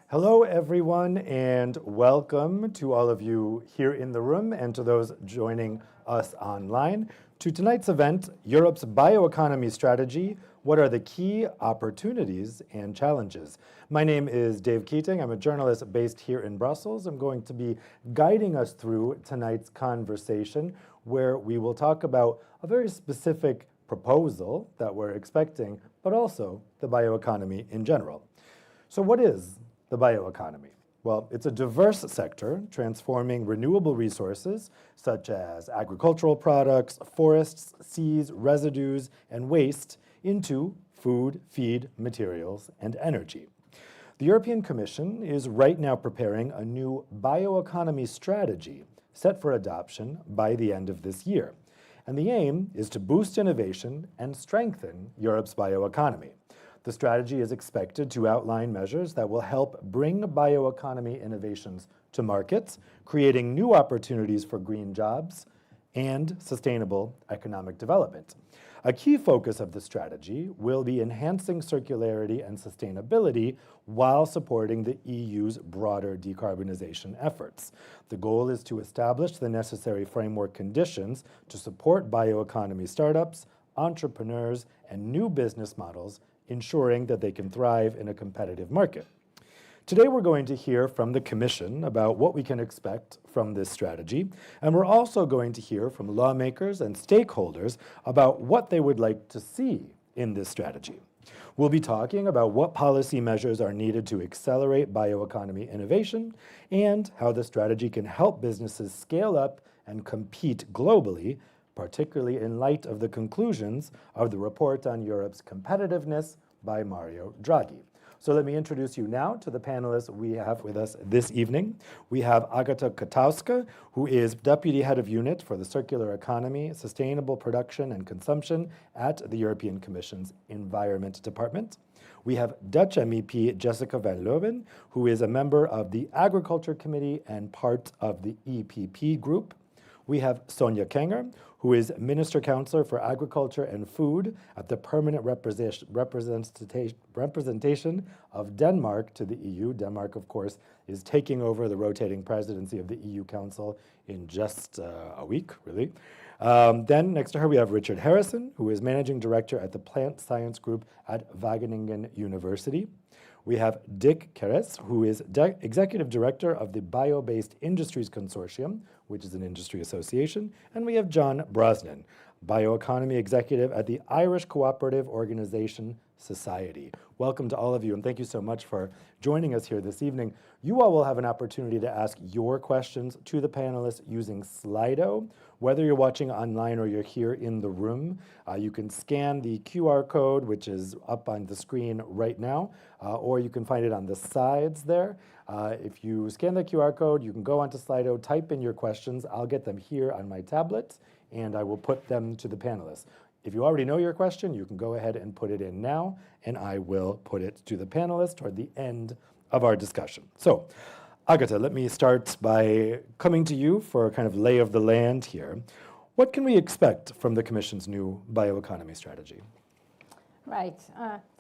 Hello, everyone, and welcome to all of you here in the room and to those joining us online to tonight's event, Europe's Bioeconomy Strategy. What are the key opportunities and challenges? My name is Dave Keating. I'm a journalist based here in Brussels. I'm going to be guiding us through tonight's conversation where we will talk about a very specific proposal that we're expecting, but also the bioeconomy in general. So what is the bioeconomy? Well, it's a diverse sector transforming renewable resources such as agricultural products, forests, seas, residues, and waste into food, feed, materials, and energy. The European Commission is right now preparing a new bioeconomy strategy set for adoption by the end of this year. And the aim is to boost innovation and strengthen Europe's bioeconomy. The strategy is expected to outline measures that will help bring bioeconomy innovations to markets, creating new opportunities for green jobs and sustainable economic development. A key focus of the strategy will be enhancing circularity and sustainability while supporting the EU's broader decarbonisation efforts. The goal is to establish the necessary framework conditions to support bioeconomy startups, entrepreneurs, and new business models, ensuring that they can thrive in a competitive market. Today we're going to hear from the Commission about what we can expect from this strategy, and we're also going to hear from lawmakers and stakeholders about what they would like to see in this strategy. We'll be talking about what policy measures are needed to accelerate bioeconomy innovation and how the strategy can help businesses scale up and compete globally, particularly in light of the conclusions of the report on Europe's competitiveness by Mario Draghi. So let me introduce you now to the panelists we have with us this evening. We have Agata Katowska, who is Deputy Head of Unit for the Circular Economy, Sustainable Production and Consumption at the European Commission's Environment Department. We have Dutch MEP Jessica van Leeuwen, who is a member of the Agriculture Committee and part of the EPP Group. We have Sonja Kenger, who is Minister Counselor for Agriculture and Food at the Permanent Representation of Denmark to the EU. Denmark, of course, is taking over the rotating presidency of the EU Council in just a week, really. Then next to her, we have Richard Harrison, who is Managing Director at the Plant Science Group at Wageningen University. We have Dick Keres, who is Executive Director of the Bio-Based Industries Consortium, which is an industry association. And we have John Brosnan, Bioeconomy Executive at the Irish Cooperative Organization Society. Welcome to all of you, and thank you so much for joining us here this evening. You all will have an opportunity to ask your questions to the panelists using Slido. Whether you're watching online or you're here in the room, you can scan the QR code, which is up on the screen right now, or you can find it on the sides there. If you scan the QR code, you can go onto Slido, type in your questions. I'll get them here on my tablet, and I will put them to the panelists. If you already know your question, you can go ahead and put it in now, and I will put it to the panelists toward the end of our discussion. So, Agata, let me start by coming to you for a kind of lay of the land here. What can we expect from the Commission's new bioeconomy strategy? Right.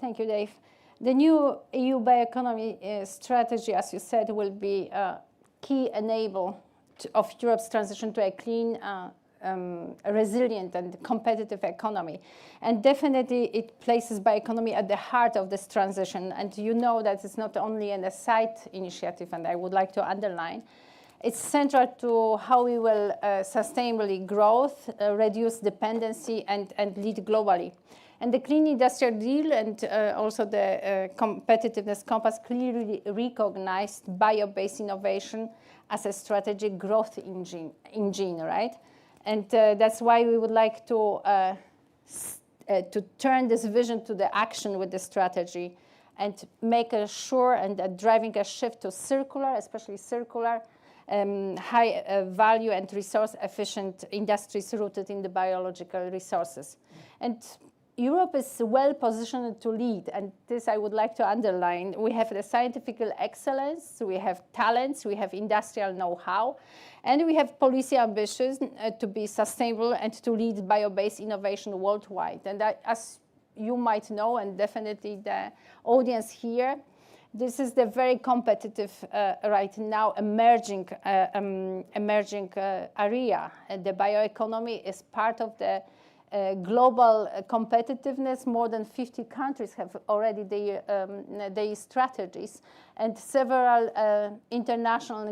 Thank you, Dave. The new EU bioeconomy strategy, as you said, will be a key enabler of Europe's transition to a clean, a resilient and competitive economy. And definitely it places bioeconomy at the heart of this transition. And you know that it's not only an side initiative, and I would like to underline, it's central to how we will sustainably growth, reduce dependency, and lead globally. And the Clean Industrial Deal and also the Competitiveness Compass clearly recognized bio-based innovation as a strategic growth engine, right? And that's why we would like to turn this vision to the action with the strategy and make sure and driving a shift to circular, especially circular, high value and resource efficient industries rooted in the biological resources. And Europe is well positioned to lead, and this I would like to underline. We have the scientific excellence, we have talents, we have industrial know-how, and we have policy ambitions to be sustainable and to lead bio-based innovation worldwide. And as you might know, and definitely the audience here, This is the very competitive right now emerging area. The bioeconomy is part of the global competitiveness. More than 50 countries have already their strategies, and several international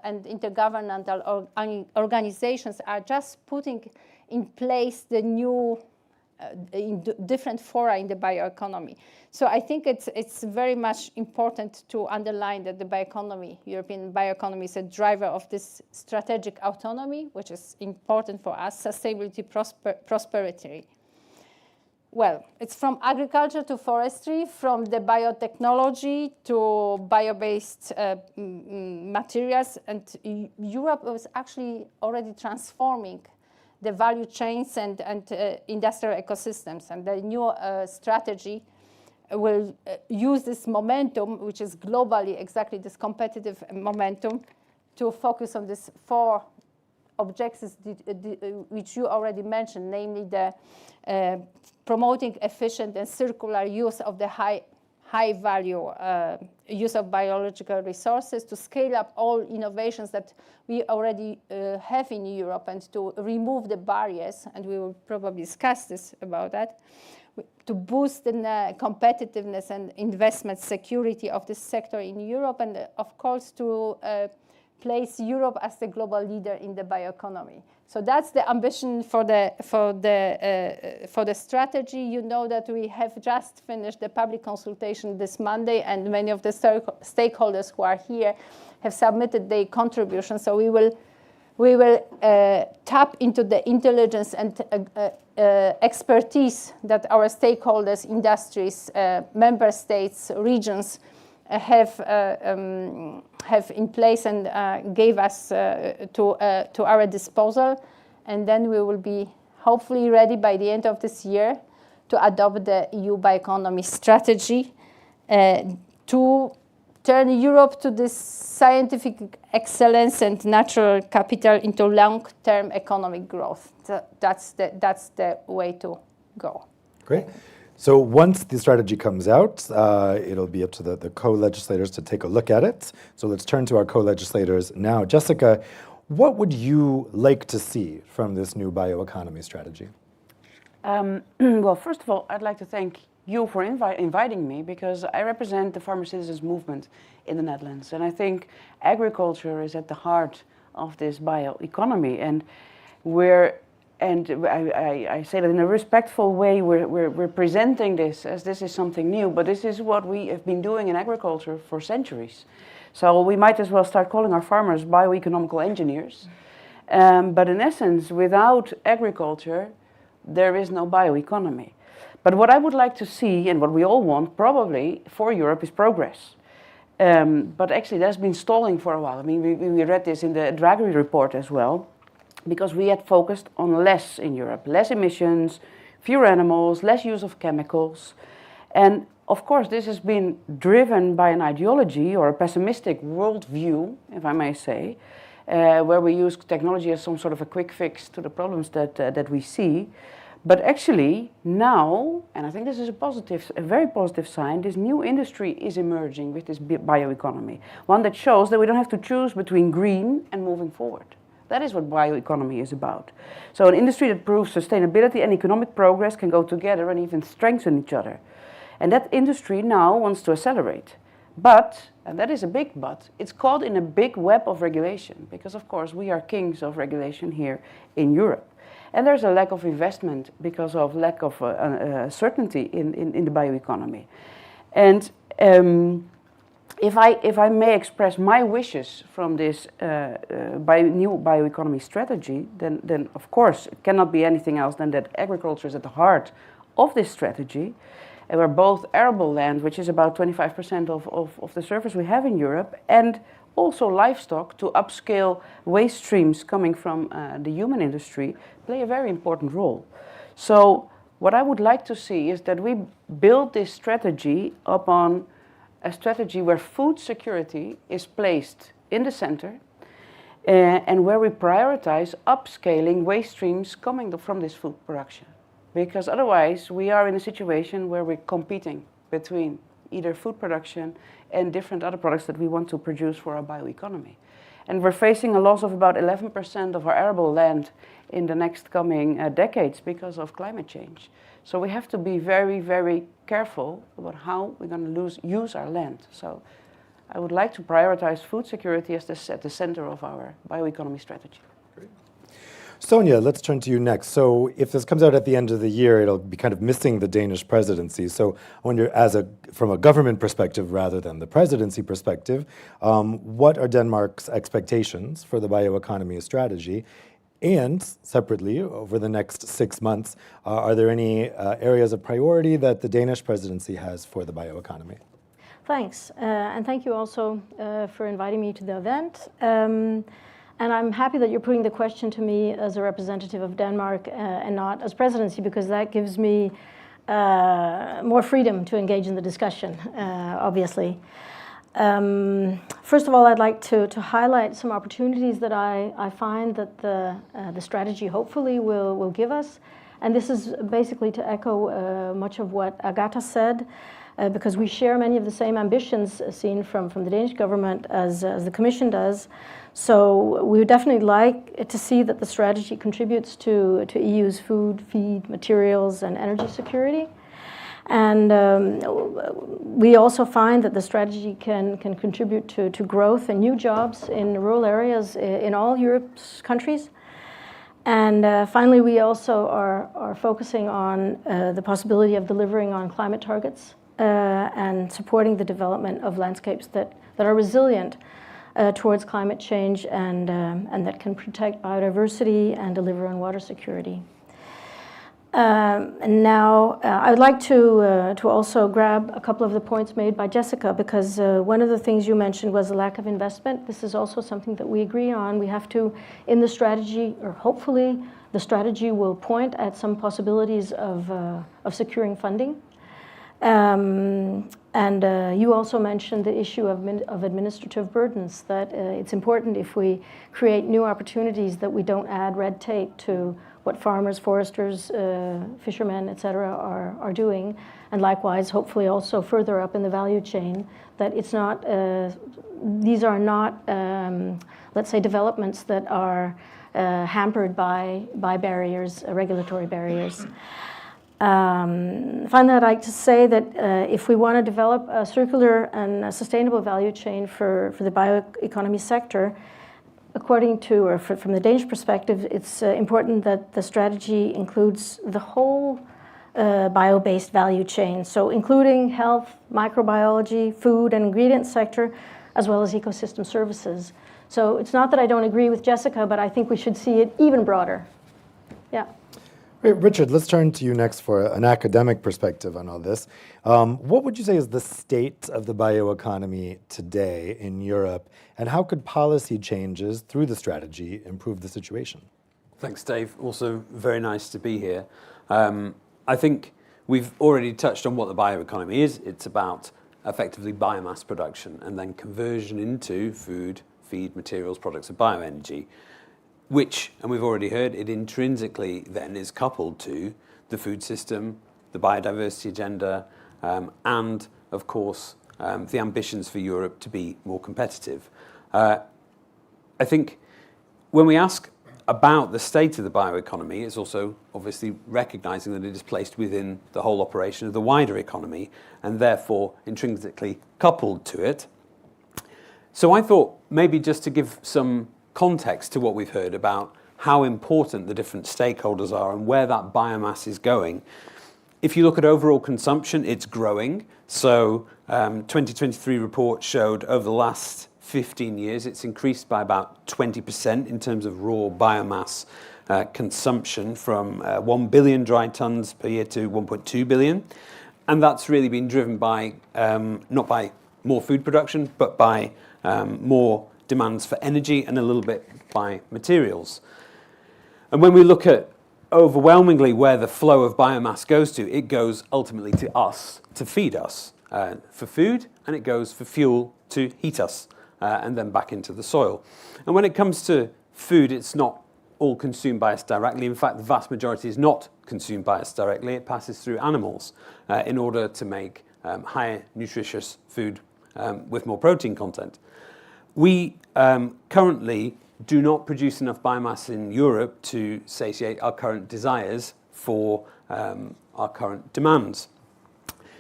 and intergovernmental organizations are just putting in place the new in different fora in the bioeconomy. So I think it's very much important to underline that the bioeconomy, European bioeconomy, is a driver of this strategic autonomy, which is important for us, sustainability, prosperity. Well, it's from agriculture to forestry, from the biotechnology to bio-based materials, and Europe was actually already transforming the value chains and industrial ecosystems. And the new strategy will use this momentum, which is globally exactly this competitive momentum, to focus on these 4 objectives which you already mentioned, namely the promoting efficient and circular use of the high value use of biological resources, to scale up all innovations that we already have in Europe, and to remove the barriers, and we will probably discuss this about that, to boost the competitiveness and investment security of this sector in Europe, and of course to place Europe as the global leader in the bioeconomy. So that's the ambition for the strategy. You know that we have just finished the public consultation this Monday, and many of the stakeholders who are here have submitted their contributions. So we will tap into the intelligence and expertise that our stakeholders, industries, member states, regions have in place and gave us to our disposal, and then we will be hopefully ready by the end of this year to adopt the EU Bioeconomy Strategy to turn Europe to this scientific excellence and natural capital into long-term economic growth. That's the way to go. Great. So once the strategy comes out, it'll be up to the co-legislators to take a look at it. So let's turn to our co-legislators now. Jessica, what would you like to see from this new bioeconomy strategy? Well, first of all, I'd like to thank you for inviting me, because I represent the farmer citizens movement in the Netherlands. And I think agriculture is at the heart of this bioeconomy. And I say that in a respectful way, we're presenting this as this is something new, but this is what we have been doing in agriculture for centuries. So we might as well start calling our farmers bioeconomical engineers. But in essence, without agriculture, there is no bioeconomy. But what I would like to see, and what we all want probably for Europe, is progress. But actually that's been stalling for a while. I mean, we read this in the Draghi report as well, because we had focused on less in Europe, less emissions, fewer animals, less use of chemicals. And of course, this has been driven by an ideology or a pessimistic worldview, if I may say, where we use technology as some sort of a quick fix to the problems that we see. But actually now, and I think this is a very positive sign, this new industry is emerging with this bioeconomy. One that shows that we don't have to choose between green and moving forward. That is what bioeconomy is about. So an industry that proves sustainability and economic progress can go together and even strengthen each other. And that industry now wants to accelerate. But, and that is a big but, it's caught in a big web of regulation, because of course we are kings of regulation here in Europe. And there's a lack of investment because of lack of certainty in the bioeconomy. And if I may express my wishes from this new bioeconomy strategy, then of course it cannot be anything else than that agriculture is at the heart of this strategy. And we're both arable land, which is about 25% of the surface we have in Europe, and also livestock to upscale waste streams coming from the human industry play a very important role. So what I would like to see is that we build this strategy upon a strategy where food security is placed in the center and where we prioritize upscaling waste streams coming from this food production. Because otherwise we are in a situation where we're competing between either food production and different other products that we want to produce for our bioeconomy. And we're facing a loss of about 11% of our arable land in the next coming decades because of climate change. So we have to be very, very careful about how we're going to use our land. So I would like to prioritize food security as at the center of our bioeconomy strategy. Great. Sonia, let's turn to you next. So if this comes out at the end of the year, it'll be kind of missing the Danish presidency. So I wonder, from a government perspective rather than the presidency perspective, what are Denmark's expectations for the bioeconomy strategy? And separately, over the next 6 months, are there any areas of priority that the Danish presidency has for the bioeconomy? Thanks, and thank you also for inviting me to the event. And I'm happy that you're putting the question to me as a representative of Denmark and not as presidency, because that gives me more freedom to engage in the discussion, obviously. First of all, I'd like to highlight some opportunities that I find that the strategy hopefully will give us. And this is basically to echo much of what Agatha said, because we share many of the same ambitions seen from the Danish government as the Commission does. So we would definitely like to see that the strategy contributes to EU's food, feed, materials, and energy security. And we also find that the strategy can contribute to growth and new jobs in rural areas in all Europe's countries. And finally, we also are focusing on the possibility of delivering on climate targets and supporting the development of landscapes that are resilient towards climate change and that can protect biodiversity and deliver on water security. And now I would like to also grab a couple of the points made by Jessica, because one of the things you mentioned was the lack of investment. This is also something that we agree on. We have to, in the strategy, or hopefully the strategy will point at some possibilities of securing funding. And you also mentioned the issue of administrative burdens, that it's important if we create new opportunities that we don't add red tape to what farmers, foresters, fishermen, etc. are doing. And likewise, hopefully also further up in the value chain, that it's not, these are not, let's say, developments that are hampered by barriers, regulatory barriers. Finally, I'd like to say that if we want to develop a circular and a sustainable value chain for the bioeconomy sector, according to, or from the Danish perspective, it's important that the strategy includes the whole bio-based value chain, so including health, microbiology, food and ingredient sector, as well as ecosystem services. So it's not that I don't agree with Jessica, but I think we should see it even broader. Yeah. Great. Richard, let's turn to you next for an academic perspective on all this. What would you say is the state of the bioeconomy today in Europe, and how could policy changes through the strategy improve the situation? Thanks, Dave. Also very nice to be here. I think we've already touched on what the bioeconomy is. It's about effectively biomass production and then conversion into food, feed, materials, products of bioenergy, which, and we've already heard, it intrinsically then is coupled to the food system, the biodiversity agenda, and of course the ambitions for Europe to be more competitive. I think when we ask about the state of the bioeconomy, it's also obviously recognising that it is placed within the whole operation of the wider economy and therefore intrinsically coupled to it. So I thought maybe just to give some context to what we've heard about how important the different stakeholders are and where that biomass is going. If you look at overall consumption, it's growing. So 2023 report showed over the last 15 years, it's increased by about 20% in terms of raw biomass consumption from 1 billion dry tons per year to 1.2 billion. And that's really been driven by, not by more food production, but by more demands for energy and a little bit by materials. And when we look at overwhelmingly where the flow of biomass goes to, it goes ultimately to us, to feed us for food, and it goes for fuel to heat us and then back into the soil. And when it comes to food, it's not all consumed by us directly. In fact, the vast majority is not consumed by us directly. It passes through animals in order to make higher nutritious food with more protein content. We currently do not produce enough biomass in Europe to satiate our current desires for our current demands.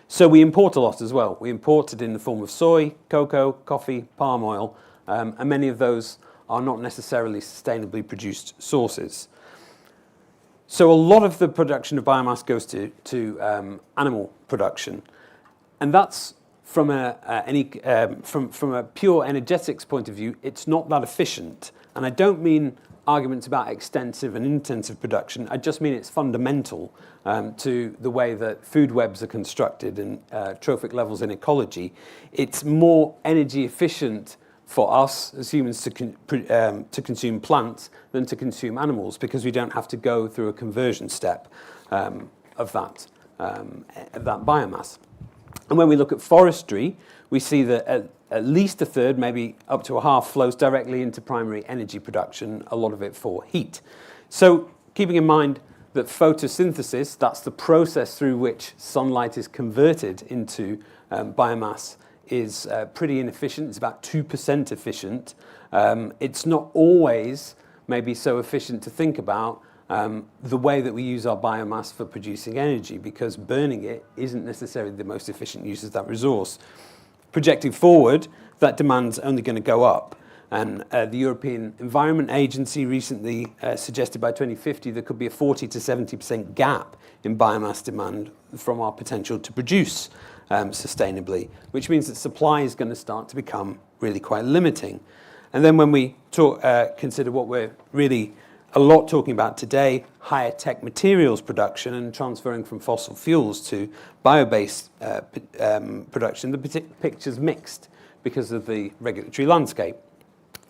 So we import a lot as well. We import it in the form of soy, cocoa, coffee, palm oil, and many of those are not necessarily sustainably produced sources. So a lot of the production of biomass goes to animal production, and that's from a pure energetics point of view, it's not that efficient. And I don't mean arguments about extensive and intensive production. I just mean it's fundamental to the way that food webs are constructed and trophic levels in ecology. It's more energy efficient for us as humans to consume plants than to consume animals, because we don't have to go through a conversion step of that biomass. And when we look at forestry, we see that at least a third, maybe up to a half, flows directly into primary energy production, a lot of it for heat. So keeping in mind that photosynthesis, that's the process through which sunlight is converted into biomass, is pretty inefficient. It's about 2% efficient. It's not always maybe so efficient to think about the way that we use our biomass for producing energy, because burning it isn't necessarily the most efficient use of that resource. Projecting forward, that demand's only going to go up. And the European Environment Agency recently suggested by 2050 there could be a 40 to 70% gap in biomass demand from our potential to produce sustainably, which means that supply is going to start to become really quite limiting. And then when we consider what we're really a lot talking about today, higher tech materials production and transferring from fossil fuels to bio-based production, the picture's mixed because of the regulatory landscape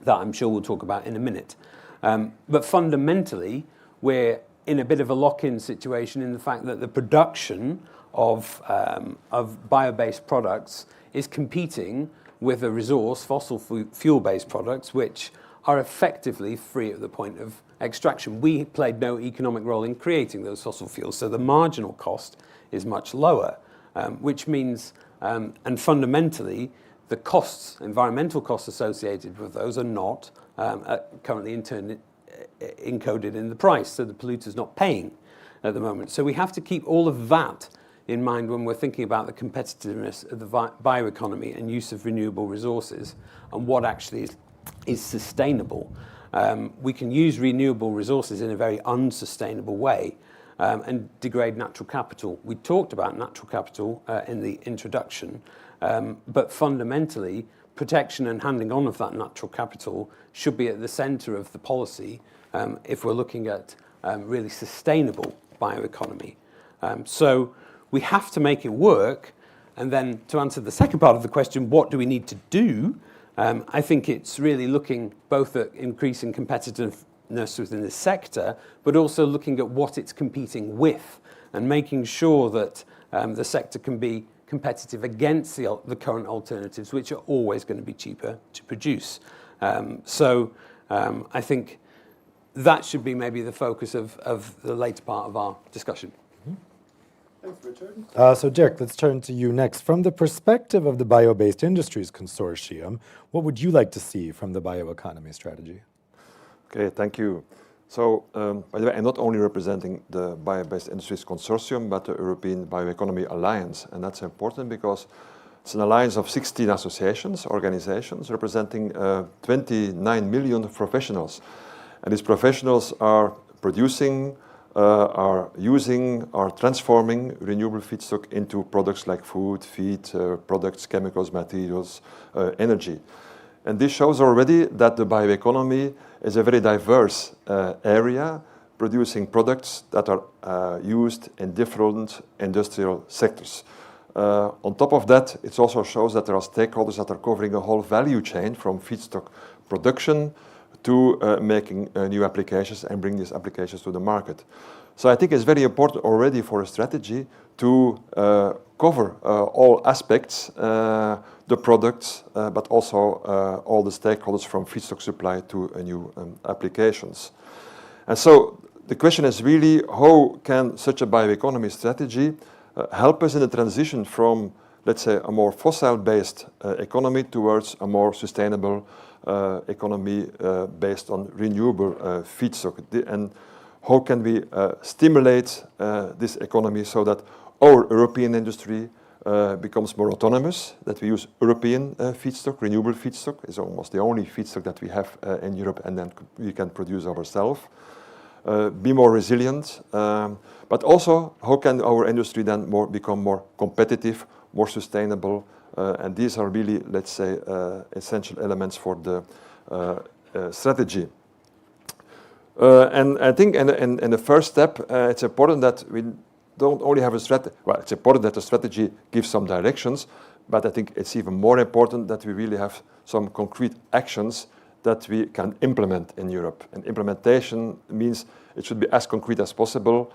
that I'm sure we'll talk about in a minute. But fundamentally, we're in a bit of a lock-in situation in the fact that the production of bio-based products is competing with a resource, fossil fuel-based products, which are effectively free at the point of extraction. We played no economic role in creating those fossil fuels, so the marginal cost is much lower, which means, and fundamentally, the costs, environmental costs associated with those are not currently encoded in the price, so the polluter's not paying at the moment. So we have to keep all of that in mind when we're thinking about the competitiveness of the bioeconomy and use of renewable resources and what actually is sustainable. We can use renewable resources in a very unsustainable way and degrade natural capital. We talked about natural capital in the introduction, but fundamentally, protection and handing on of that natural capital should be at the centre of the policy if we're looking at really sustainable bioeconomy. So we have to make it work. And then to answer the second part of the question, what do we need to do? I think it's really looking both at increasing competitiveness within the sector, but also looking at what it's competing with and making sure that the sector can be competitive against the current alternatives, which are always going to be cheaper to produce. So I think that should be maybe the focus of the later part of our discussion. Thanks, Richard. So Dirk, let's turn to you next. From the perspective of the Bio-Based Industries Consortium, what would you like to see from the bioeconomy strategy? Okay, thank you. So, by the way, I'm not only representing the Bio-Based Industries Consortium, but the European Bioeconomy Alliance. And that's important because it's an alliance of 16 associations, organizations, representing 29 million professionals. And these professionals are producing, are using, are transforming renewable feedstock into products like food, feed, products, chemicals, materials, energy. And this shows already that the bioeconomy is a very diverse area, producing products that are used in different industrial sectors. On top of that, it also shows that there are stakeholders that are covering a whole value chain from feedstock production to making new applications and bring these applications to the market. So I think it's very important already for a strategy to cover all aspects, the products, but also all the stakeholders from feedstock supply to new applications. And so the question is really, how can such a bioeconomy strategy help us in the transition from, let's say, a more fossil-based economy towards a more sustainable economy based on renewable feedstock. And how can we stimulate this economy so that our European industry becomes more autonomous, that we use European feedstock, renewable feedstock is almost the only feedstock that we have in Europe, and then we can produce ourselves. Be more resilient, but also how can our industry then become more competitive, more sustainable, and these are really, let's say, essential elements for the strategy. And I think in the first step, it's important that we don't only have a strategy. Well, it's important that the strategy gives some directions, but I think it's even more important that we really have some concrete actions that we can implement in Europe. And implementation means it should be as concrete as possible.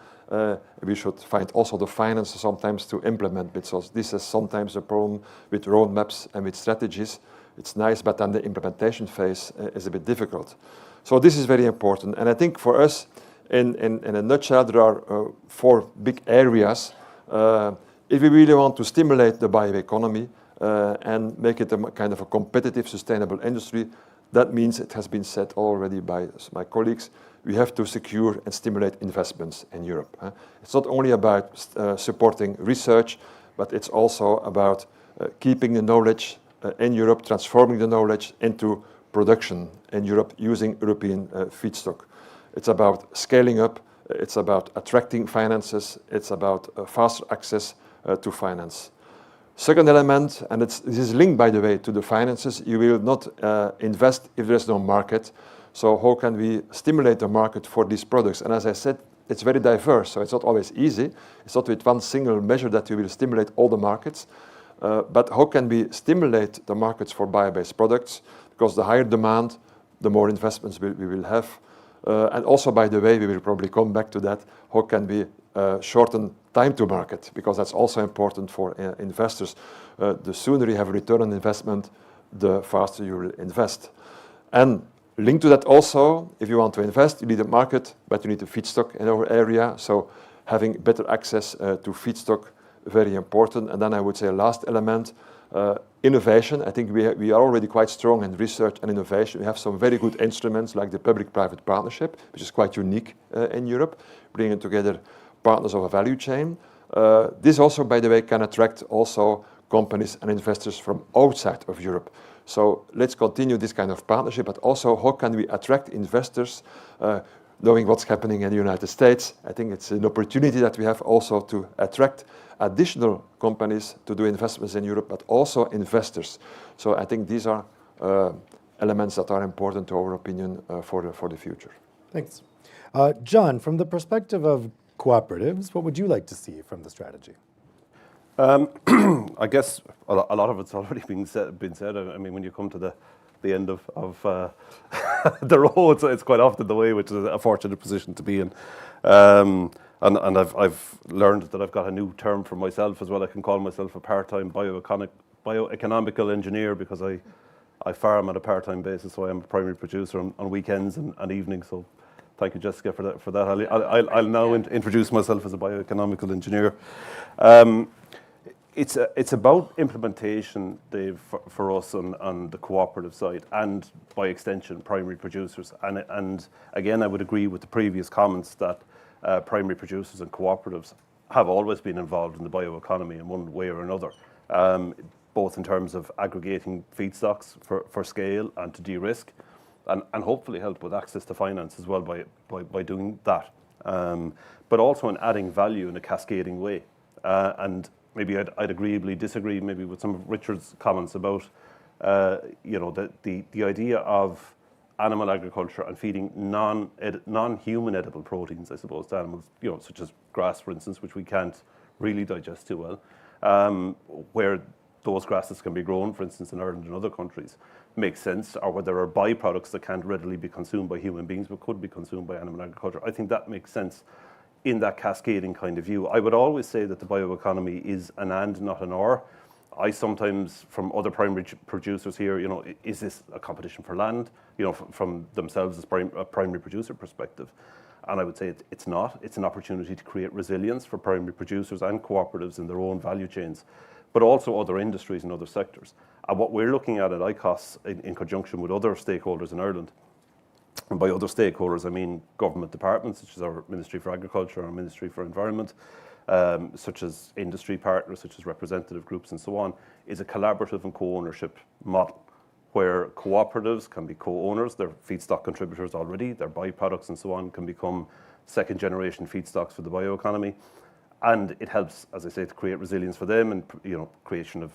We should find also the finance sometimes to implement, because this is sometimes a problem with roadmaps and with strategies. It's nice, but then the implementation phase is a bit difficult. So this is very important. And I think for us, in a nutshell, there are 4 big areas. If we really want to stimulate the bioeconomy and make it a kind of a competitive, sustainable industry, that means, it has been said already by my colleagues, we have to secure and stimulate investments in Europe. It's not only about supporting research, but it's also about keeping the knowledge in Europe, transforming the knowledge into production in Europe using European feedstock. It's about scaling up, it's about attracting finances, it's about faster access to finance. Second element, and this is linked, by the way, to the finances, you will not invest if there's no market. So how can we stimulate the market for these products? And as I said, it's very diverse, so it's not always easy. It's not with one single measure that you will stimulate all the markets. But how can we stimulate the markets for bio-based products? Because the higher demand, the more investments we will have. And also, by the way, we will probably come back to that. How can we shorten time to market? Because that's also important for investors. The sooner you have a return on investment, the faster you will invest. And linked to that also, if you want to invest, you need a market, but you need a feedstock in our area. So having better access to feedstock, very important. And then I would say a last element, innovation. I think we are already quite strong in research and innovation. We have some very good instruments like the public-private partnership, which is quite unique in Europe, bringing together partners of a value chain. This also, by the way, can attract also companies and investors from outside of Europe. So let's continue this kind of partnership, but also how can we attract investors, knowing what's happening in the United States. I think it's an opportunity that we have also to attract additional companies to do investments in Europe, but also investors. So I think these are elements that are important to our opinion for the future. Thanks. John, from the perspective of cooperatives, what would you like to see from the strategy? I guess a lot of it's already been said. I mean, when you come to the end of the road, it's quite often the way, which is a fortunate position to be in. And I've learned that I've got a new term for myself as well. I can call myself a part-time bioeconomical engineer, because I farm at a part-time basis, so I am a primary producer on weekends and evenings. So thank you, Jessica, for that. I'll now introduce myself as a bioeconomical engineer. It's about implementation, Dave, for us on the cooperative side, and by extension, primary producers. And again, I would agree with the previous comments that primary producers and cooperatives have always been involved in the bioeconomy in one way or another, both in terms of aggregating feedstocks for scale and to de-risk, and hopefully help with access to finance as well by doing that, but also in adding value in a cascading way. And maybe I'd agreeably disagree maybe with some of Richard's comments about the idea of animal agriculture and feeding non-human edible proteins, I suppose, to animals, such as grass, for instance, which we can't really digest too well, where those grasses can be grown, for instance, in Ireland and other countries, makes sense, or where there are byproducts that can't readily be consumed by human beings but could be consumed by animal agriculture. I think that makes sense in that cascading kind of view. I would always say that the bioeconomy is an and, not an or. I sometimes, from other primary producers here, is this a competition for land, from themselves as a primary producer perspective? And I would say it's not. It's an opportunity to create resilience for primary producers and cooperatives in their own value chains but also other industries and other sectors. And what we're looking at ICOS in conjunction with other stakeholders in Ireland, and by other stakeholders I mean government departments such as our Ministry for Agriculture, our Ministry for Environment, such as industry partners, such as representative groups and so on, is a collaborative and co-ownership model where cooperatives can be co-owners. They're feedstock contributors already, their byproducts and so on can become second generation feedstocks for the bioeconomy. And it helps, as I say, to create resilience for them and creation of,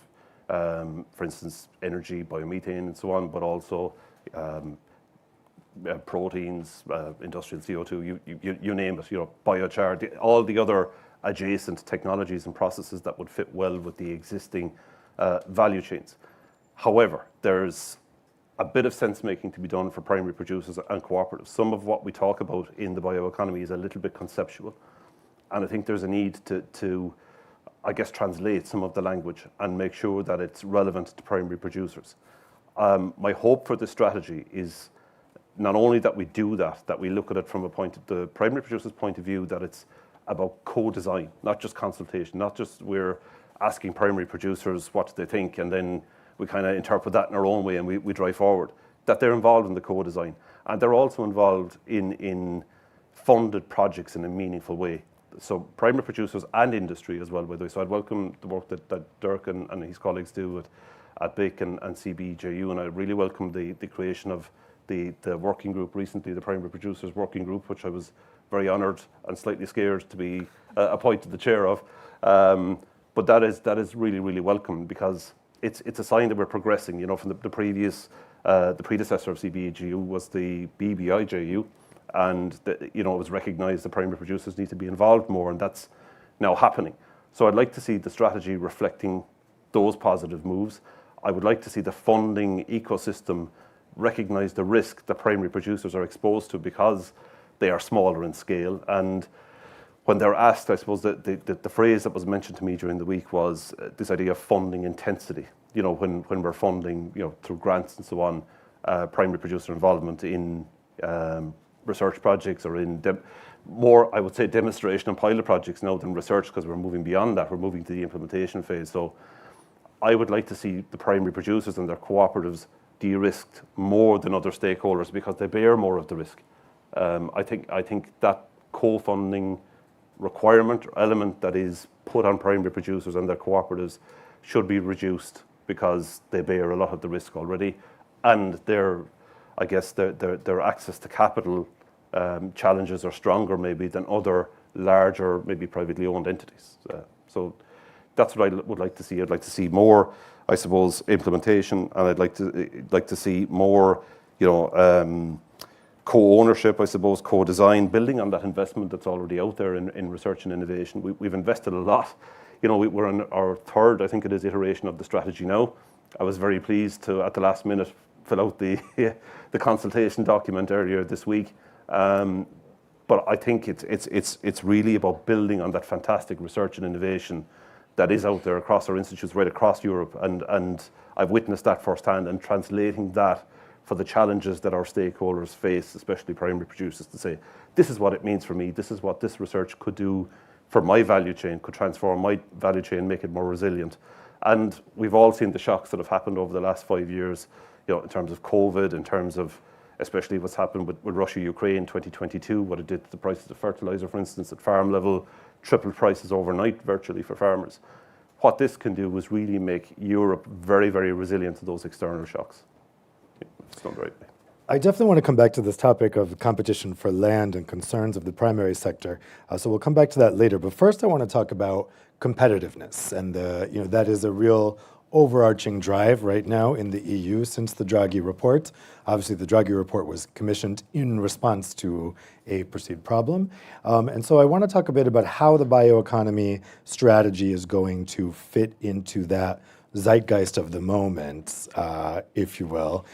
for instance, energy, biomethane and so on, but also proteins, industrial CO2, you name it, biochar, all the other adjacent technologies and processes that would fit well with the existing value chains. However, there's a bit of sense making to be done for primary producers and cooperatives. Some of what we talk about in the bioeconomy is a little bit conceptual. And I think there's a need to, I guess, translate some of the language and make sure that it's relevant to primary producers. My hope for this strategy is not only that we do that we look at it from the primary producer's point of view, that it's about co-design, not just consultation, not just we're asking primary producers what they think and then we kind of interpret that in our own way and we drive forward, that they're involved in the co-design. And they're also involved in funded projects in a meaningful way. So primary producers and industry as well, by the way. So I'd welcome the work that Dirk and his colleagues do at BIC and CBJU, and I really welcome the creation of the working group recently, the primary producers working group, which I was very honoured and slightly scared to be appointed the chair of. But that is really, really welcome because it's a sign that we're progressing. From the predecessor of CBJU was the BBIJU, and it was recognised that primary producers need to be involved more, and that's now happening. So I'd like to see the strategy reflecting those positive moves. I would like to see the funding ecosystem recognise the risk that primary producers are exposed to because they are smaller in scale. And when they're asked, I suppose the phrase that was mentioned to me during the week was this idea of funding intensity. When we're funding, through grants and so on, primary producer involvement in research projects or in more, I would say, demonstration and pilot projects now than research, because we're moving beyond that. We're moving to the implementation phase. So I would like to see the primary producers and their cooperatives de-risked more than other stakeholders because they bear more of the risk. I think that co-funding requirement or element that is put on primary producers and their cooperatives should be reduced because they bear a lot of the risk already, and their access to capital challenges are stronger maybe than other larger, maybe privately owned entities. So that's what I would like to see. I'd like to see more, I suppose, implementation, and I'd like to see more, co-ownership, I suppose, co-design, building on that investment that's already out there in research and innovation. We've invested a lot. We're on our third, I think it is, iteration of the strategy now. I was very pleased to, at the last minute, fill out the consultation document earlier this week. But I think it's really about building on that fantastic research and innovation that is out there across our institutes right across Europe, and I've witnessed that firsthand, and translating that for the challenges that our stakeholders face, especially primary producers, to say, this is what it means for me, this is what this research could do for my value chain, could transform my value chain, make it more resilient. And we've all seen the shocks that have happened over the last 5 years, in terms of COVID, in terms of especially what's happened with Russia-Ukraine 2022, what it did to the prices of fertilizer, for instance, at farm level, tripled prices overnight virtually for farmers. What this can do is really make Europe very, very resilient to those external shocks. It's done the right way. I definitely want to come back to this topic of competition for land and concerns of the primary sector. So we'll come back to that later. But first, I want to talk about competitiveness, and that is a real overarching drive right now in the EU since the Draghi report. Obviously, the Draghi report was commissioned in response to a perceived problem. And so I want to talk a bit about how the bioeconomy strategy is going to fit into that zeitgeist of the moment, if you will.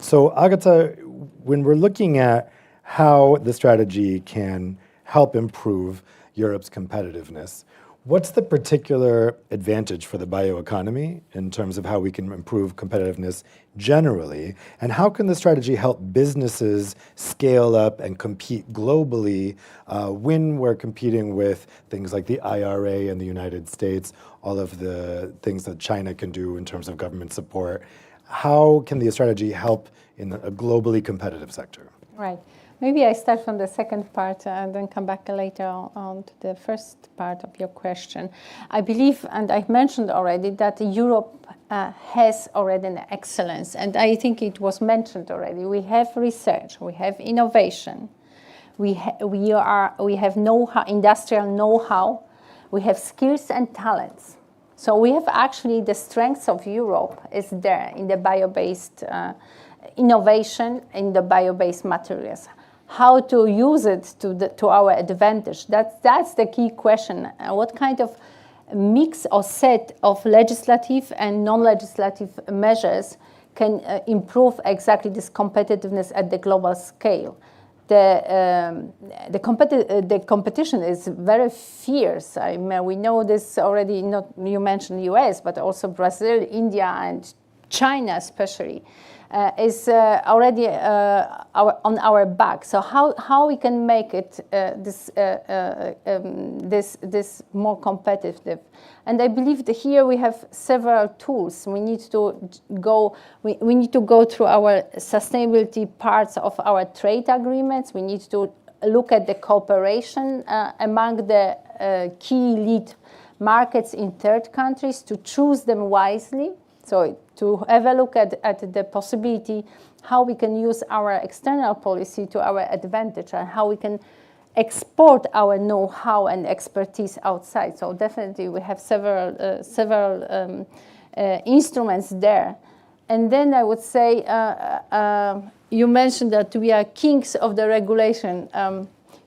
So Agata, when we're looking at how the strategy can help improve Europe's competitiveness, What's the particular advantage for the bioeconomy in terms of how we can improve competitiveness generally? And how can the strategy help businesses scale up and compete globally when we're competing with things like the IRA in the United States, all of the things that China can do in terms of government support? How can the strategy help in a globally competitive sector? Right. Maybe I start from the second part and then come back later on to the first part of your question. I believe, and I've mentioned already, that Europe has already an excellence, and I think it was mentioned already. We have research, we have innovation, we have know-how, industrial know-how, we have skills and talents. So we have actually the strengths of Europe is there in the bio-based innovation, in the bio-based materials. How to use it to our advantage? That's the key question. What kind of mix or set of legislative and non-legislative measures can improve exactly this competitiveness at the global scale? The competition is very fierce. I mean, we know this already. Not you mentioned U.S., but also Brazil, India, and China especially. Is already on our back. So how we can make it this more competitive? And I believe that here we have several tools. We need to go. We need to go through our sustainability parts of our trade agreements. We need to look at the cooperation among the key lead markets in third countries to choose them wisely. So to have a look at the possibility how we can use our external policy to our advantage and how we can export our know-how and expertise outside. So definitely we have several instruments there. And then I would say, you mentioned that we are kings of the regulation.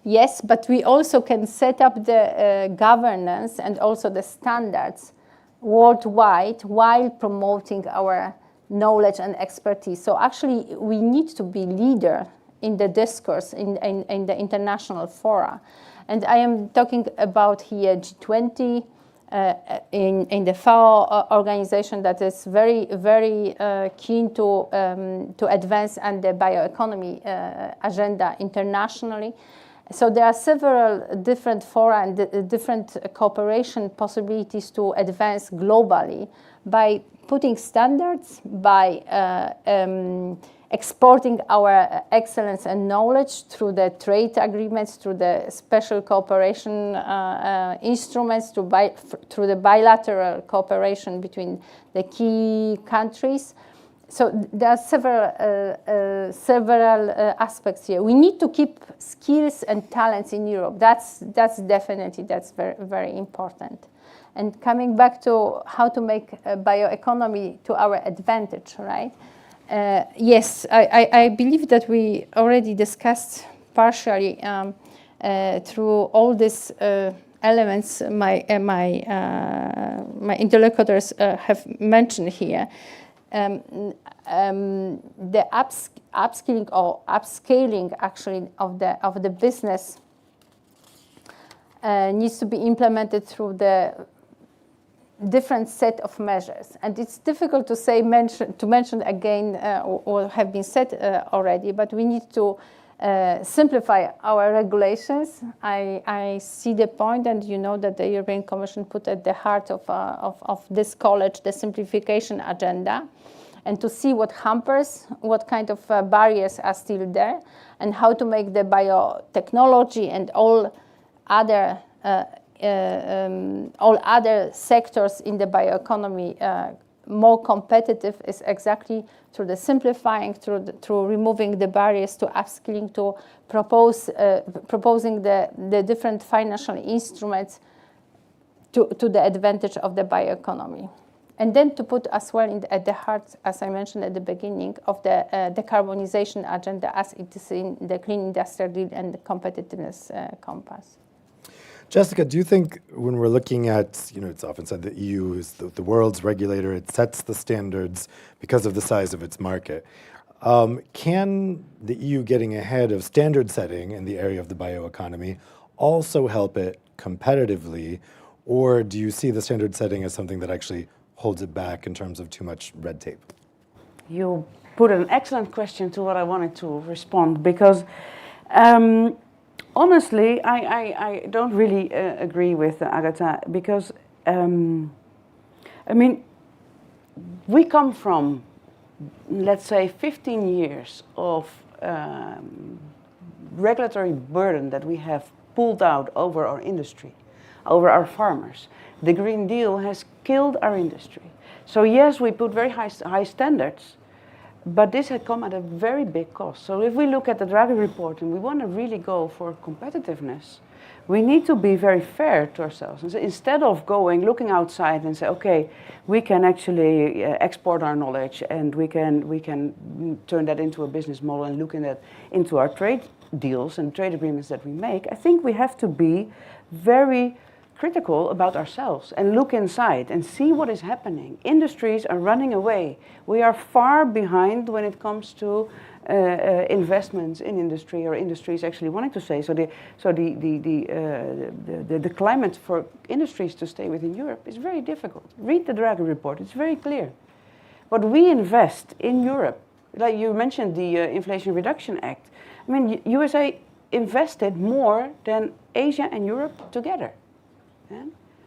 Yes, but we also can set up the governance and also the standards worldwide while promoting our knowledge and expertise. So actually, we need to be leader in the discourse in the international fora. And I am talking about here G20, in the FAO organization that is very, very keen to advance and the bioeconomy agenda internationally. So there are several different fora and different cooperation possibilities to advance globally by putting standards, by exporting our excellence and knowledge through the trade agreements, through the special cooperation instruments, through the bilateral cooperation between the key countries. So there are several aspects here. We need to keep skills and talents in Europe. That's very, very important. And coming back to how to make bioeconomy to our advantage, right? Yes, I believe that we already discussed partially through all these elements my interlocutors have mentioned here. The upskilling or upscaling actually of the business needs to be implemented through the different set of measures, and it's difficult to mention again or have been said already. But we need to simplify our regulations. I see the point, and you know that the European Commission put at the heart of this college the simplification agenda, and to see what hampers, what kind of barriers are still there, and how to make the biotechnology and all other sectors in the bioeconomy more competitive is exactly through the simplifying, through removing the barriers to upskilling, to proposing the different financial instruments to the advantage of the bioeconomy. And then to put as well at the heart, as I mentioned at the beginning, of the decarbonisation agenda as it is in the Clean Industrial Deal and the Competitiveness Compass. Jessica, do you think when we're looking at, it's often said the EU is the world's regulator, it sets the standards because of the size of its market. Can the EU getting ahead of standard setting in the area of the bioeconomy also help it competitively Or do you see the standard setting as something that actually holds it back in terms of too much red tape? You put an excellent question to what I wanted to respond, because honestly, I don't really agree with Agatha, because I mean, we come from, let's say, 15 years of regulatory burden that we have pulled out over our industry, over our farmers. The Green Deal has killed our industry. So yes, we put very high standards, but this had come at a very big cost. So if we look at the Draghi report and we want to really go for competitiveness, we need to be very fair to ourselves. And so instead of looking outside and say, okay, we can actually export our knowledge and we can turn that into a business model and look into our trade deals and trade agreements that we make, I think we have to be very critical about ourselves and look inside and see what is happening. Industries are running away. We are far behind when it comes to investments in industry, or industries actually wanting to stay. So the climate for industries to stay within Europe is very difficult. Read the Draghi report; it's very clear. What we invest in Europe, like you mentioned the Inflation Reduction Act. I mean, USA invested more than Asia and Europe together. Yeah?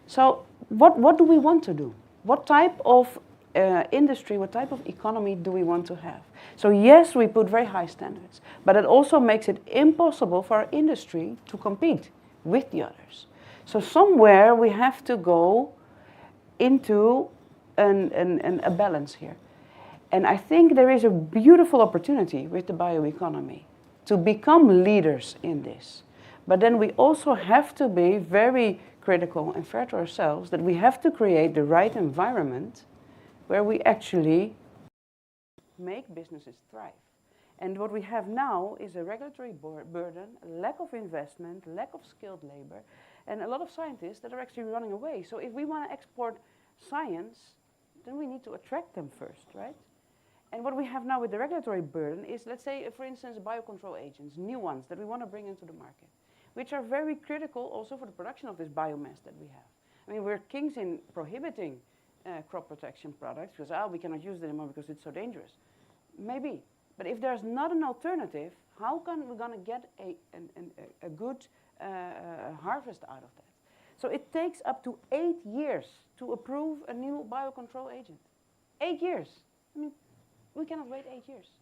So what do we want to do? What type of industry, what type of economy do we want to have? So yes, we put very high standards, but it also makes it impossible for our industry to compete with the others. So somewhere we have to go into a balance here. And I think there is a beautiful opportunity with the bioeconomy to become leaders in this. But then we also have to be very critical and fair to ourselves that we have to create the right environment where we actually make businesses thrive. And what we have now is a regulatory burden, a lack of investment, lack of skilled labor, and a lot of scientists that are actually running away. So if we want to export science, then we need to attract them first, right? And what we have now with the regulatory burden is, let's say, for instance, biocontrol agents, new ones that we want to bring into the market, which are very critical also for the production of this biomass that we have. I mean, we're kings in prohibiting crop protection products because, we cannot use it anymore because it's so dangerous. Maybe. But if there's not an alternative, how can we going to get a good harvest out of that? So it takes up to 8 years to approve a new biocontrol agent. 8 years. I mean, we cannot wait 8 years.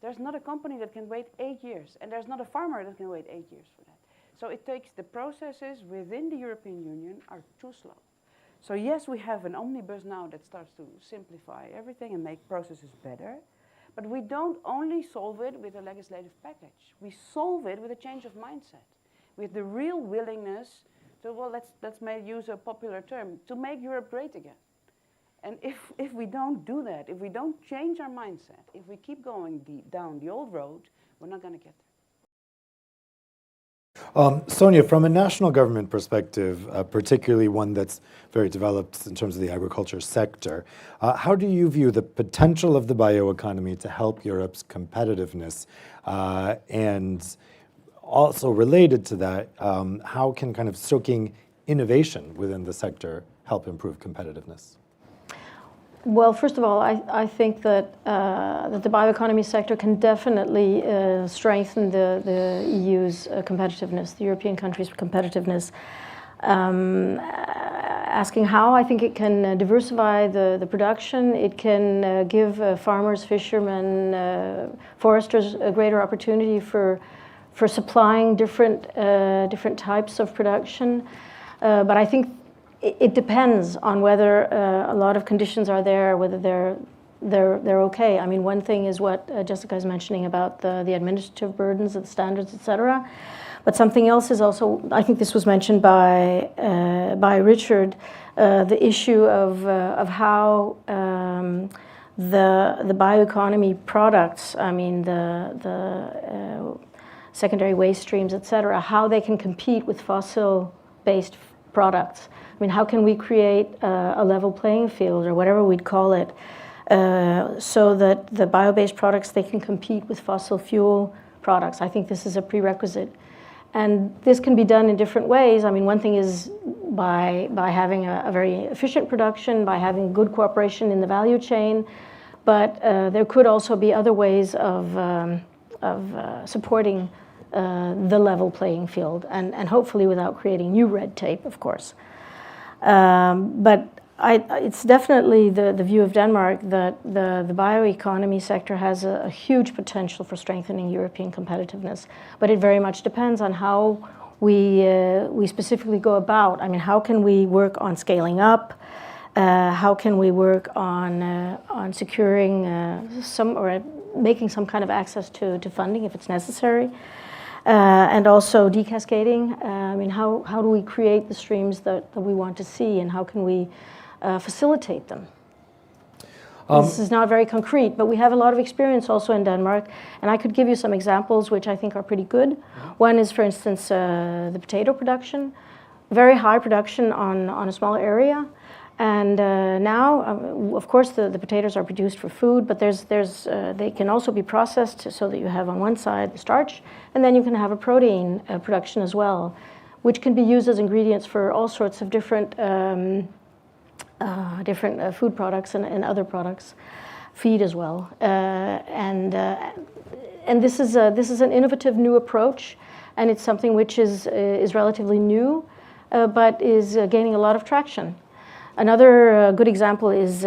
There's not a company that can wait 8 years, and there's not a farmer that can wait 8 years for that. So it takes, the processes within the European Union are too slow. So yes, we have an omnibus now that starts to simplify everything and make processes better, but we don't only solve it with a legislative package. We solve it with a change of mindset, with the real willingness to, well, let's use a popular term, to make Europe great again. And if we don't do that, if we don't change our mindset, if we keep going down the old road, we're not going to get there. Sonia, from a national government perspective, particularly one that's very developed in terms of the agriculture sector, how do you view the potential of the bioeconomy to help Europe's competitiveness? And also related to that, how can kind of stoking innovation within the sector help improve competitiveness? Well, first of all, I think that the bioeconomy sector can definitely strengthen the EU's competitiveness, the European countries' competitiveness. Asking how, I think it can diversify the production. It can give farmers, fishermen, foresters a greater opportunity for supplying different types of production. But I think it depends on whether a lot of conditions are there, whether they're okay. I mean, one thing is what Jessica is mentioning about the administrative burdens, the standards, etc. But something else is also, I think this was mentioned by Richard, the issue of how the bioeconomy products, I mean the secondary waste streams, etc., how they can compete with fossil-based products. I mean, how can we create a level playing field, or whatever we'd call it, so that the bio-based products, they can compete with fossil fuel products? I think this is a prerequisite. And this can be done in different ways. I mean, one thing is by having a very efficient production, by having good cooperation in the value chain, but there could also be other ways of supporting the level playing field, and hopefully without creating new red tape, of course. But it's definitely the view of Denmark that the bioeconomy sector has a huge potential for strengthening European competitiveness, but it very much depends on how we specifically go about. I mean, how can we work on scaling up? How can we work on securing some or making some kind of access to funding if it's necessary? And also decascading. I mean, how do we create the streams that we want to see, and how can we facilitate them? This is not very concrete, but we have a lot of experience also in Denmark, and I could give you some examples which I think are pretty good. One is, for instance, the potato production, very high production on a small area. And now, of course, the potatoes are produced for food, but they can also be processed so that you have on one side the starch, and then you can have a protein production as well, which can be used as ingredients for all sorts of different food products and other products, feed as well. And this is an innovative new approach, and it's something which is relatively new, but is gaining a lot of traction. Another good example is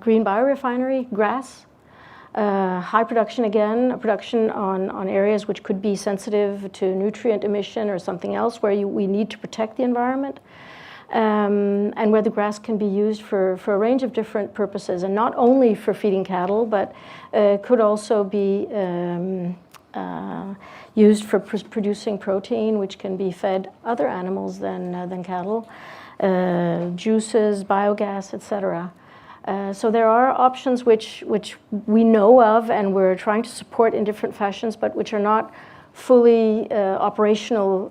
green biorefinery, grass. High production again, production on areas which could be sensitive to nutrient emission or something else where we need to protect the environment. And where the grass can be used for a range of different purposes, and not only for feeding cattle, but could also be used for producing protein, which can be fed other animals than cattle. Juices, biogas, etc. So there are options which we know of and we're trying to support in different fashions, but which are not fully operational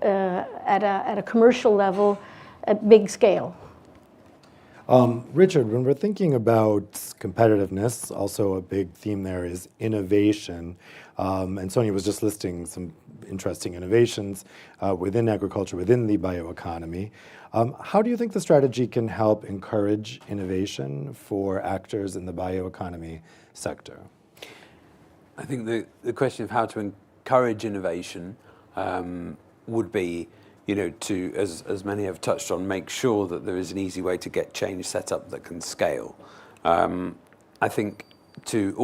at a commercial level at big scale. Richard, when we're thinking about competitiveness, also a big theme there is innovation. And Sonia was just listing some interesting innovations within agriculture, within the bioeconomy. How do you think the strategy can help encourage innovation for actors in the bioeconomy sector? I think the question of how to encourage innovation would be, to, as many have touched on, make sure that there is an easy way to get change set up that can scale. I think to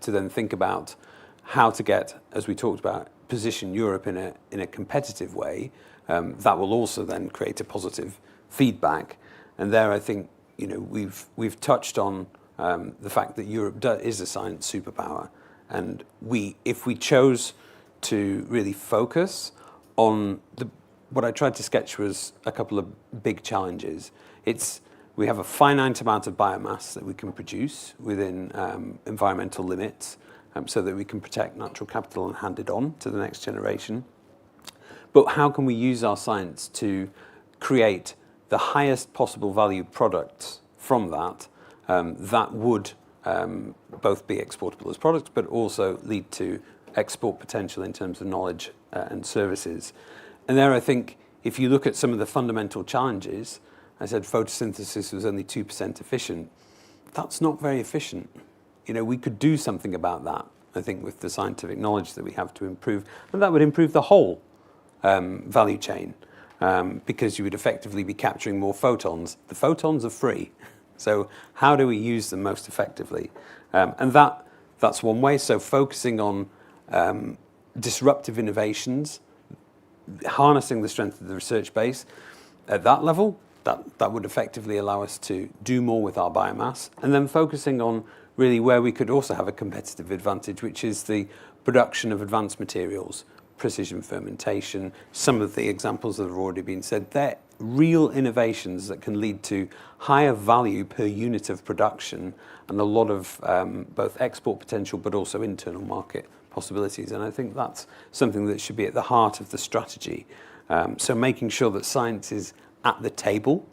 then think about how to get, as we talked about, position Europe in a competitive way. That will also then create a positive feedback. And there, I think, we've touched on the fact that Europe is a science superpower, and if we chose to really focus on what I tried to sketch was a couple of big challenges. We have a finite amount of biomass that we can produce within environmental limits, so that we can protect natural capital and hand it on to the next generation. But how can we use our science to create the highest possible value products from that that would both be exportable as products, but also lead to export potential in terms of knowledge and services? And there, I think, if you look at some of the fundamental challenges, I said photosynthesis was only 2% efficient. That's not very efficient. We could do something about that, I think, with the scientific knowledge that we have to improve. And that would improve the whole value chain, because you would effectively be capturing more photons. The photons are free. So how do we use them most effectively? And that's one way. So focusing on disruptive innovations, harnessing the strength of the research base at that level, that would effectively allow us to do more with our biomass, and then focusing on really where we could also have a competitive advantage, which is the production of advanced materials, precision fermentation. Some of the examples that have already been said, they're real innovations that can lead to higher value per unit of production and a lot of both export potential but also internal market possibilities. And I think that's something that should be at the heart of the strategy. So making sure that science is at the table,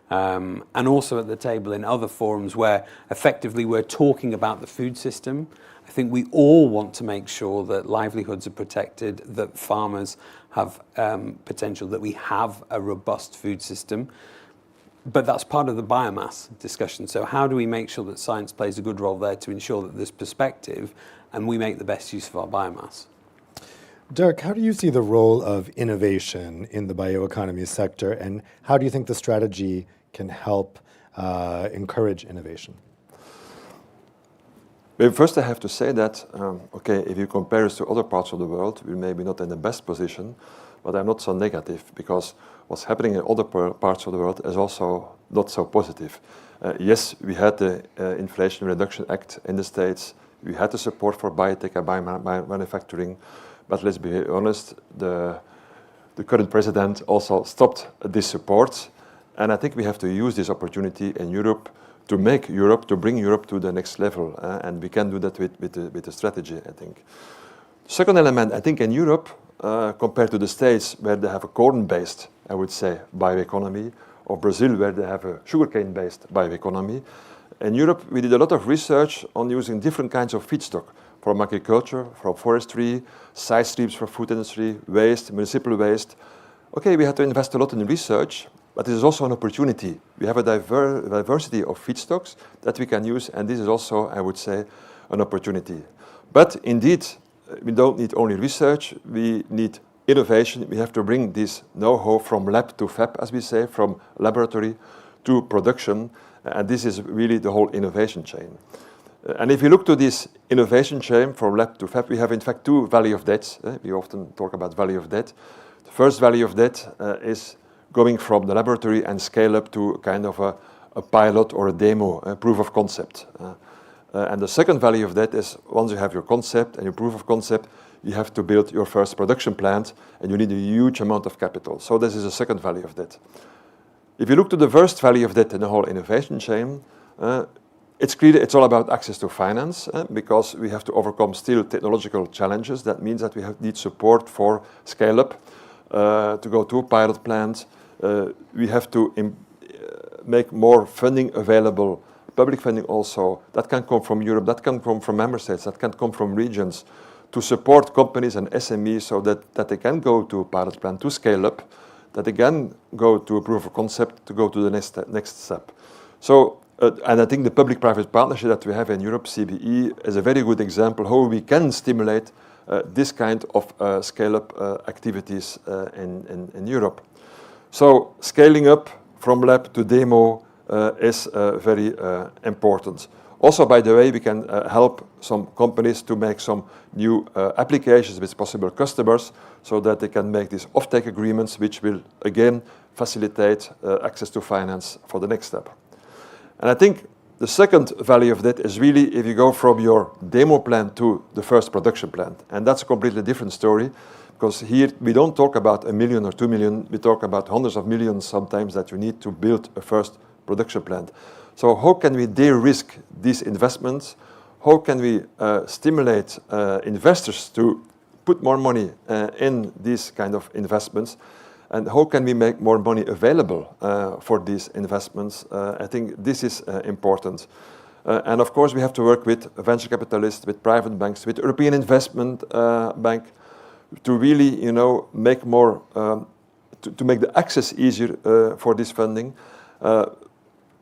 and also at the table in other forums where effectively we're talking about the food system. I think we all want to make sure that livelihoods are protected, that farmers have potential, that we have a robust food system. But that's part of the biomass discussion. So how do we make sure that science plays a good role there to ensure that there's perspective and we make the best use of our biomass? Dirk, how do you see the role of innovation in the bioeconomy sector, and how do you think the strategy can help encourage innovation? Well, first I have to say that, okay, if you compare us to other parts of the world, we're maybe not in the best position, but I'm not so negative, because what's happening in other parts of the world is also not so positive. Yes, we had the Inflation Reduction Act in the States, we had the support for biotech and biomanufacturing, but let's be honest, the current president also stopped this support, and I think we have to use this opportunity in Europe to bring Europe to the next level, and we can do that with the strategy, I think. Second element, I think in Europe, compared to the States, where they have a corn-based, I would say, bioeconomy, or Brazil, where they have a sugarcane-based bioeconomy, in Europe, we did a lot of research on using different kinds of feedstock from agriculture, from forestry, side streams for food industry, waste, municipal waste. Okay, we had to invest a lot in research, but this is also an opportunity. We have a diversity of feedstocks that we can use, and this is also, I would say, an opportunity. But indeed, we don't need only research, we need innovation. We have to bring this know-how from lab to fab, as we say, from laboratory to production, and this is really the whole innovation chain. And if you look to this innovation chain from lab to fab, we have in fact two value of debts. We often talk about value of debt. The first value of debt is going from the laboratory and scale up to kind of a pilot or a demo, a proof of concept. And the second value of that is once you have your concept and your proof of concept, you have to build your first production plant, and you need a huge amount of capital. So this is a second value of that. If you look to the first value of that in the whole innovation chain, it's clear it's all about access to finance, because we have to overcome still technological challenges. That means that we need support for scale up, to go to a pilot plant. We have to make more funding available, public funding also. That can come from Europe, that can come from member states, that can come from regions, to support companies and SMEs so that they can go to a pilot plant, to scale up, that they can go to a proof of concept, to go to the next step. So, and I think the public-private partnership that we have in Europe, CBE, is a very good example how we can stimulate this kind of scale-up activities in Europe. So scaling up from lab to demo is very important. Also, by the way, we can help some companies to make some new applications with possible customers so that they can make these offtake agreements, which will, again, facilitate access to finance for the next step. And I think the second value of that is really if you go from your demo plant to the first production plant. And that's a completely different story, because here we don't talk about 1 million or 2 million, we talk about hundreds of millions sometimes that you need to build a first production plant. So how can we de-risk these investments? How can we stimulate investors to put more money in these kind of investments? And how can we make more money available for these investments? I think this is important. And of course, we have to work with venture capitalists, with private banks, with European Investment Bank to really, make more, to make the access easier for this funding.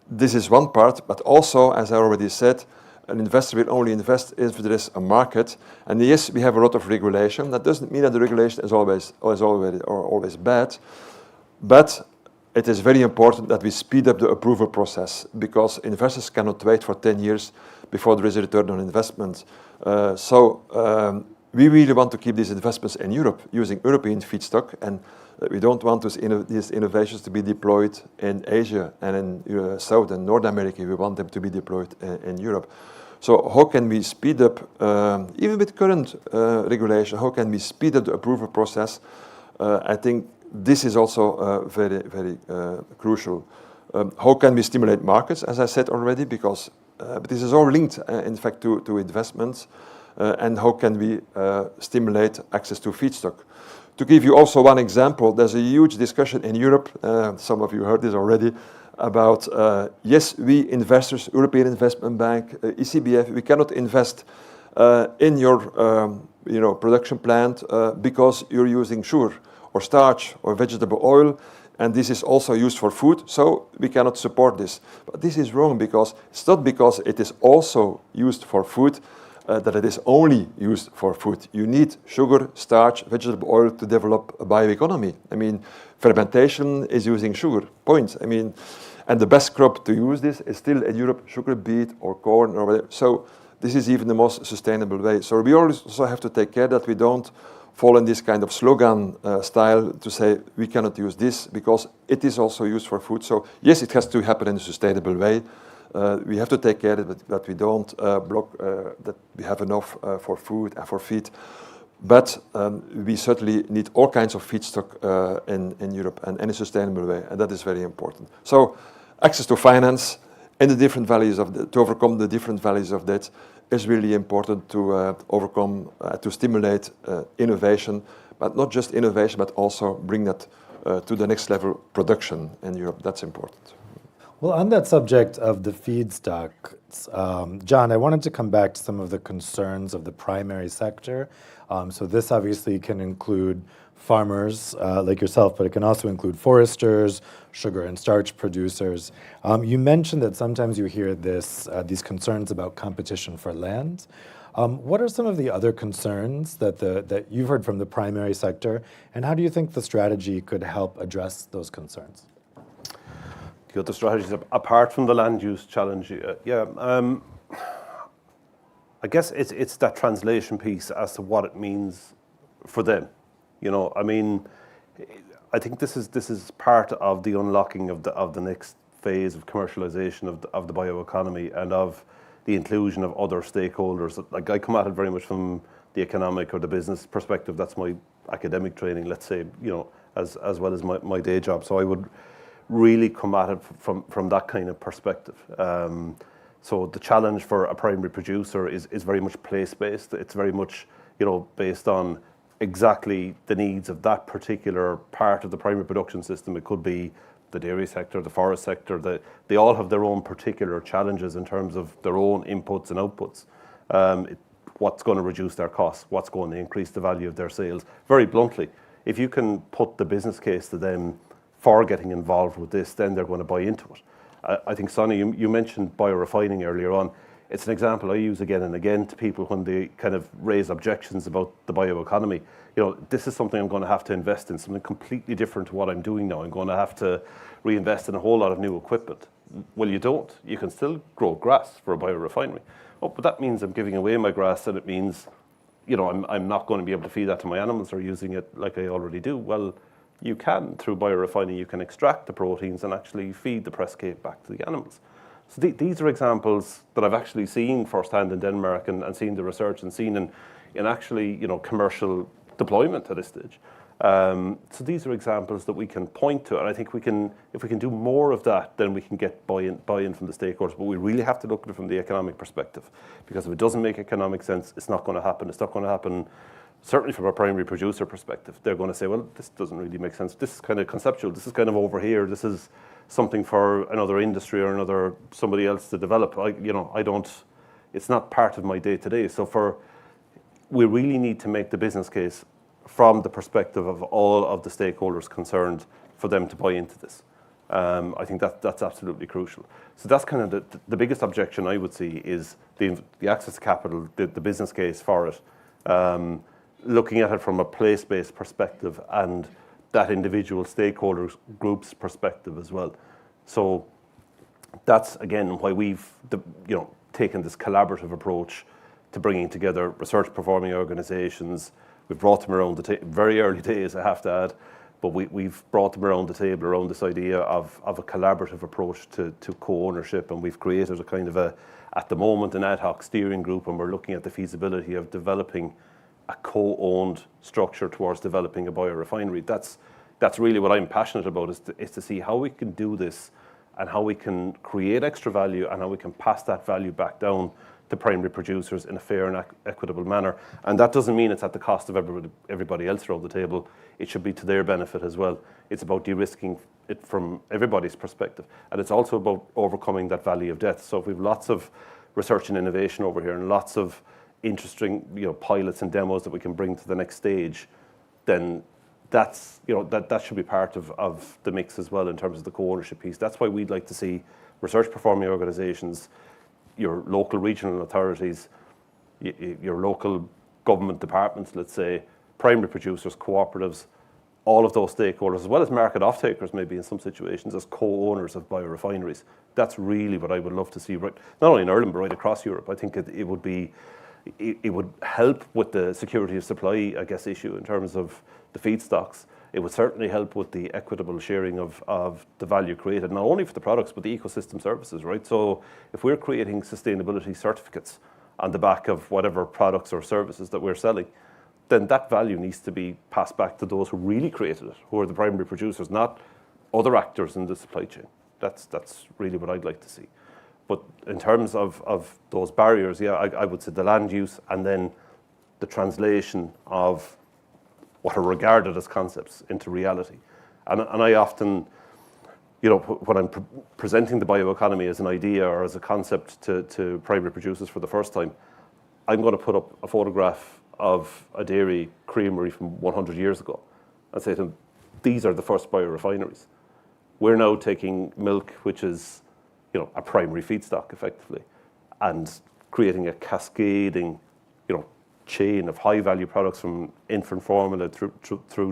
This is one part, but also, as I already said, an investor will only invest if there is a market. And yes, we have a lot of regulation. That doesn't mean that the regulation is always bad, but it is very important that we speed up the approval process, because investors cannot wait for 10 years before there is a return on investment. We really want to keep these investments in Europe using European feedstock, and we don't want these innovations to be deployed in Asia and in South and North America. We want them to be deployed in Europe. So how can we speed up, even with current regulation, how can we speed up the approval process? I think this is also very, very crucial. How can we stimulate markets, as I said already, because this is all linked, in fact, to investments. And how can we stimulate access to feedstock? To give you also one example, there's a huge discussion in Europe, some of you heard this already, about, yes, we investors, European Investment Bank, ECBF, we cannot invest in your production plant because you're using sugar or starch or vegetable oil, and this is also used for food, so we cannot support this. But this is wrong, because it's not because it is also used for food that it is only used for food. You need sugar, starch, vegetable oil to develop a bioeconomy. I mean, fermentation is using sugar, point. I mean, and the best crop to use this is still in Europe, sugar beet or corn or whatever. So this is even the most sustainable way. So we also have to take care that we don't fall in this kind of slogan style to say we cannot use this because it is also used for food. So yes, it has to happen in a sustainable way. We have to take care that we don't block that we have enough for food and for feed. But we certainly need all kinds of feedstock in Europe and in a sustainable way, and that is very important. So access to finance in the different values to overcome the different values of debt is really important to to stimulate innovation, but not just innovation, but also bring that to the next level production in Europe. That's important. Well, on that subject of the feedstocks, John, I wanted to come back to some of the concerns of the primary sector. So this obviously can include farmers like yourself, but it can also include foresters, sugar and starch producers. You mentioned that sometimes you hear these concerns about competition for land. What are some of the other concerns that you've heard from the primary sector, and how do you think the strategy could help address those concerns? The other strategies, apart from the land use challenge, I guess it's that translation piece as to what it means for them. I mean, I think this is part of the unlocking of the next phase of commercialization of the bioeconomy and of the inclusion of other stakeholders. Like, I come at it very much from the economic or the business perspective. That's my academic training, let's say, as well as my day job. So I would really come at it from that kind of perspective. So the challenge for a primary producer is very much place-based. It's very much based on exactly the needs of that particular part of the primary production system. It could be the dairy sector, the forest sector. They all have their own particular challenges in terms of their own inputs and outputs. What's going to reduce their costs? What's going to increase the value of their sales? Very bluntly, if you can put the business case to them for getting involved with this, then they're going to buy into it. I think, Sonny, you mentioned biorefining earlier on. It's an example I use again and again to people when they kind of raise objections about the bioeconomy. This is something I'm going to have to invest in, something completely different to what I'm doing now. I'm going to have to reinvest in a whole lot of new equipment. Well, you don't. You can still grow grass for a biorefinery. Oh, but that means I'm giving away my grass, and it means, I'm not going to be able to feed that to my animals or using it like I already do. Well, you can, through biorefining, you can extract the proteins and actually feed the press cake back to the animals. So these are examples that I've actually seen firsthand in Denmark and seen the research and seen in actually commercial deployment at this stage. So these are examples that we can point to, and I think if we can do more of that, then we can get buy-in from the stakeholders. But we really have to look at it from the economic perspective, because if it doesn't make economic sense, it's not going to happen. It's not going to happen. Certainly from a primary producer perspective, they're going to say, well, this doesn't really make sense. This is kind of conceptual. This is kind of over here. This is something for another industry or somebody else to develop. It's not part of my day-to-day. So we really need to make the business case from the perspective of all of the stakeholders concerned for them to buy into this. I think that's absolutely crucial. So that's kind of the biggest objection I would see is the access to capital, the business case for it. Looking at it from a place-based perspective and that individual stakeholders group's perspective as well. So that's again why we've taken this collaborative approach to bringing together research performing organisations. We've brought them around the table, very early days I have to add, but we've brought them around the table around this idea of a collaborative approach to co-ownership, and we've created a kind of at the moment, an ad hoc steering group, and we're looking at the feasibility of developing a co-owned structure towards developing a biorefinery. That's really what I'm passionate about, is to see how we can do this and how we can create extra value and how we can pass that value back down to primary producers in a fair and equitable manner. And that doesn't mean it's at the cost of everybody else around the table. It should be to their benefit as well. It's about de-risking it from everybody's perspective. And it's also about overcoming that valley of death. So if we have lots of research and innovation over here and lots of interesting pilots and demos that we can bring to the next stage, then that's that should be part of the mix as well in terms of the co-ownership piece. That's why we'd like to see research performing organisations, your local regional authorities, your local government departments, let's say, primary producers, cooperatives, all of those stakeholders, as well as market off-takers maybe in some situations, as co-owners of biorefineries. That's really what I would love to see, right, not only in Ireland, but right across Europe. I think it would help with the security of supply, I guess, issue in terms of the feedstocks. It would certainly help with the equitable sharing of the value created, not only for the products, but the ecosystem services, right? So if we're creating sustainability certificates on the back of whatever products or services that we're selling, then that value needs to be passed back to those who really created it, who are the primary producers, not other actors in the supply chain. That's really what I'd like to see. But in terms of those barriers, yeah, I would say the land use and then the translation of what are regarded as concepts into reality. And I often, when I'm presenting the bioeconomy as an idea or as a concept to primary producers for the first time, I'm going to put up a photograph of a dairy creamery from 100 years ago and say to them, these are the first biorefineries. We're now taking milk, which is a primary feedstock effectively, and creating a cascading chain of high value products from infant formula through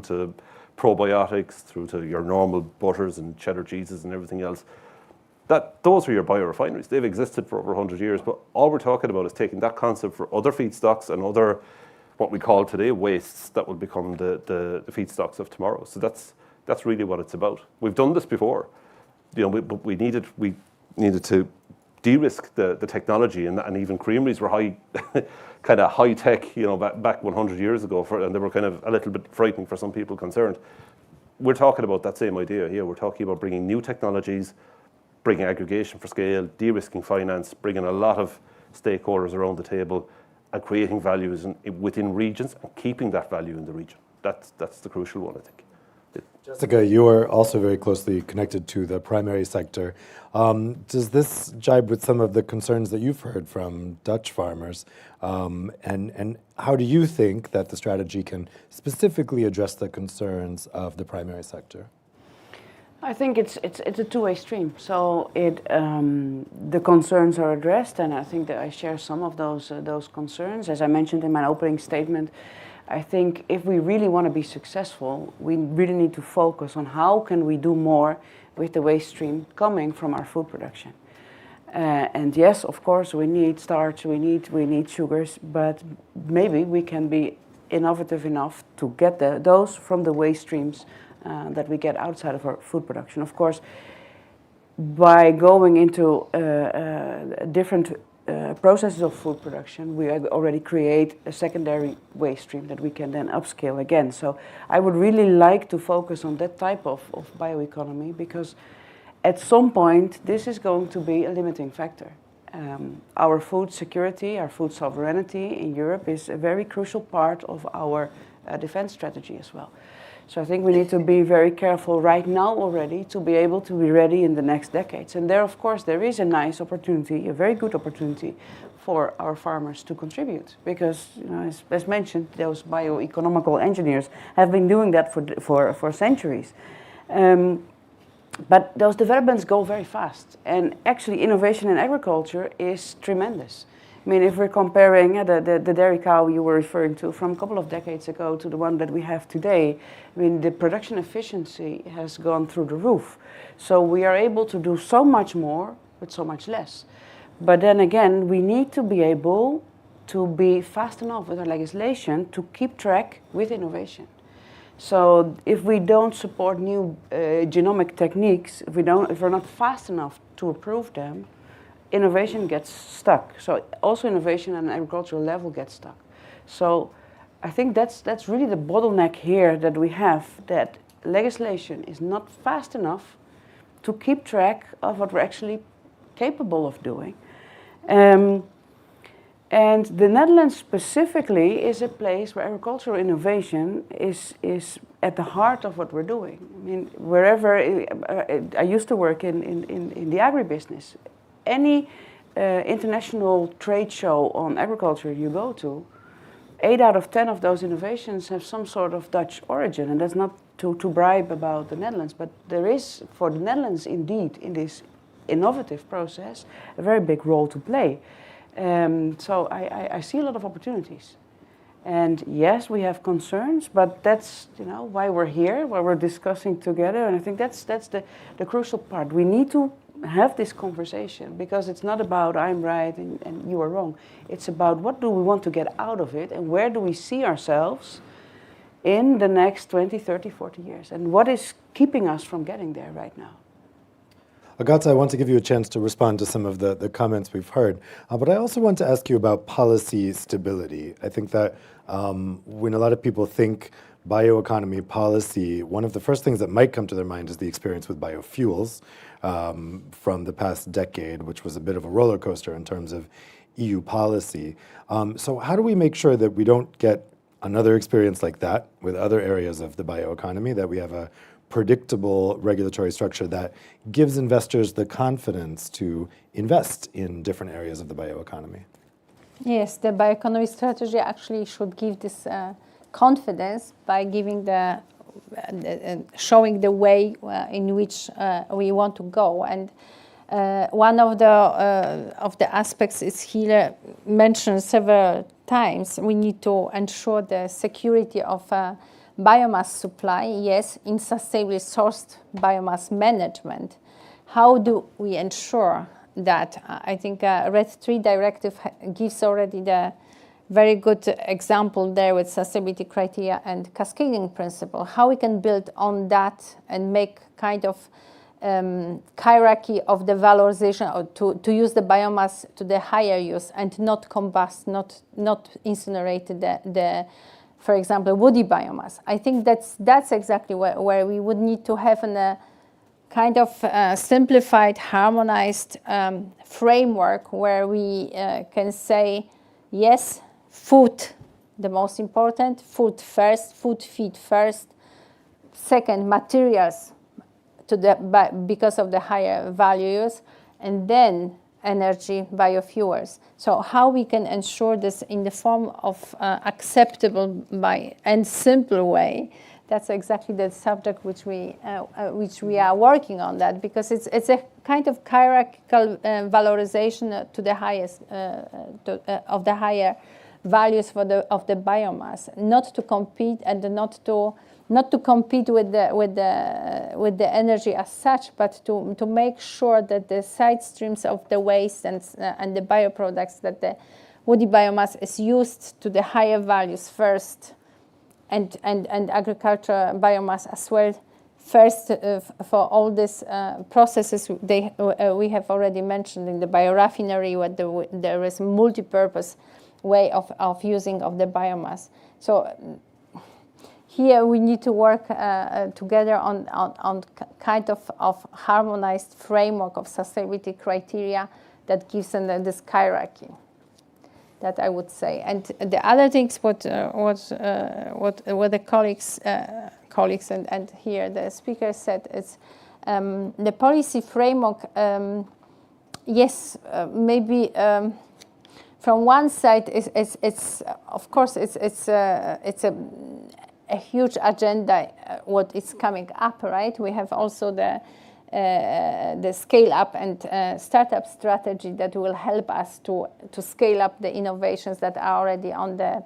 to probiotics, through to your normal butters and cheddar cheeses and everything else. Those are your biorefineries. They've existed for over 100 years, but all we're talking about is taking that concept for other feedstocks and other, what we call today, wastes that will become the feedstocks of tomorrow. So that's really what it's about. We've done this before. We needed to de-risk the technology, and even creameries were kind of high tech, back 100 years ago, and they were kind of a little bit frightening for some people concerned. We're talking about that same idea here. We're talking about bringing new technologies, bringing aggregation for scale, de-risking finance, bringing a lot of stakeholders around the table, and creating values within regions and keeping that value in the region. That's the crucial one, I think. Jessica, you are also very closely connected to the primary sector. Does this jibe with some of the concerns that you've heard from Dutch farmers? And how do you think that the strategy can specifically address the concerns of the primary sector? I think it's a two-way stream. So the concerns are addressed, and I think that I share some of those concerns. As I mentioned in my opening statement, I think if we really want to be successful, we really need to focus on how can we do more with the waste stream coming from our food production. And yes, of course, we need starch, we need sugars, but maybe we can be innovative enough to get those from the waste streams that we get outside of our food production. Of course, by going into different processes of food production, we already create a secondary waste stream that we can then upscale again. So I would really like to focus on that type of bioeconomy, because at some point this is going to be a limiting factor. Our food security, our food sovereignty in Europe is a very crucial part of our defense strategy as well. So I think we need to be very careful right now already to be able to be ready in the next decades. And there, of course, there is a nice opportunity, a very good opportunity for our farmers to contribute. Because, as mentioned, those bioeconomical engineers have been doing that for centuries. But those developments go very fast. And actually, innovation in agriculture is tremendous. I mean, if we're comparing the dairy cow you were referring to from a couple of decades ago to the one that we have today, I mean, the production efficiency has gone through the roof. So we are able to do so much more with so much less. But then again, we need to be able to be fast enough with our legislation to keep track with innovation. So if we don't support new genomic techniques, if we're not fast enough to approve them, innovation gets stuck. So also innovation at an agricultural level gets stuck. So I think that's really the bottleneck here that we have, that legislation is not fast enough to keep track of what we're actually capable of doing. And the Netherlands specifically is a place where agricultural innovation is at the heart of what we're doing. I mean, wherever I used to work in the agribusiness, any international trade show on agriculture you go to, 8 out of 10 of those innovations have some sort of Dutch origin, and that's not to bribe about the Netherlands, but there is, for the Netherlands indeed, in this innovative process, a very big role to play. So I see a lot of opportunities. And yes, we have concerns, but that's why we're here, why we're discussing together, and I think that's the crucial part. We need to have this conversation, because it's not about I'm right and you are wrong. It's about what do we want to get out of it, and where do we see ourselves in the next 20, 30, 40 years, and what is keeping us from getting there right now. Agatha, I want to give you a chance to respond to some of the comments we've heard, but I also want to ask you about policy stability. I think that when a lot of people think bioeconomy policy, one of the first things that might come to their mind is the experience with biofuels from the past decade, which was a bit of a roller coaster in terms of EU policy. So how do we make sure that we don't get another experience like that with other areas of the bioeconomy, that we have a predictable regulatory structure that gives investors the confidence to invest in different areas of the bioeconomy? Yes, the bioeconomy strategy actually should give this confidence by giving showing the way in which we want to go. And one of the aspects is here mentioned several times. We need to ensure the security of biomass supply, yes, in sustainably sourced biomass management. How do we ensure that? I think RED III directive gives already the very good example there with sustainability criteria and cascading principle. How we can build on that and make kind of hierarchy of the valorization, or to use the biomass to the higher use and not combust, not incinerate the for example, woody biomass. I think that's exactly where we would need to have a kind of simplified, harmonized framework where we can say, yes, food, the most important, food first, food feed first. Second, materials because of the higher values, and then energy, biofuels. So how we can ensure this in the form of acceptable and simple way, that's exactly the subject which we are working on that, because it's a kind of hierarchical valorization to the highest of the higher values of the biomass, not to compete and not to compete with the energy as such, but to make sure that the side streams of the waste and the bioproducts, that the woody biomass is used to the higher values first, and agricultural biomass as well first for all these processes we have already mentioned in the bioraffinery, where there is multi-purpose way of using of the biomass. So here we need to work together on kind of harmonized framework of sustainability criteria that gives this hierarchy. That I would say. And the other things what the colleagues and here the speaker said is the policy framework. Yes, maybe. From one side, it's of course it's a huge agenda. What is coming up, right? We have also the scale up and startup strategy that will help us to scale up the innovations that are already on the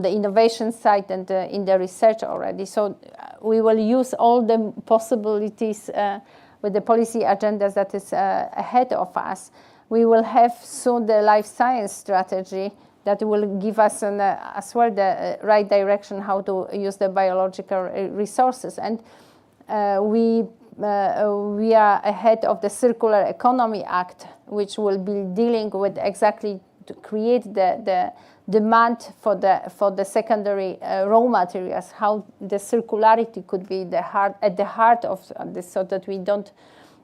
innovation side and in the research already. So we will use all the possibilities with the policy agendas that is ahead of us. We will have soon the life science strategy that will give us as well the right direction how to use the biological resources. And we are ahead of the Circular Economy Act, which will be dealing with exactly to create the demand for the secondary raw materials, how the circularity could be at the heart of this, so that we don't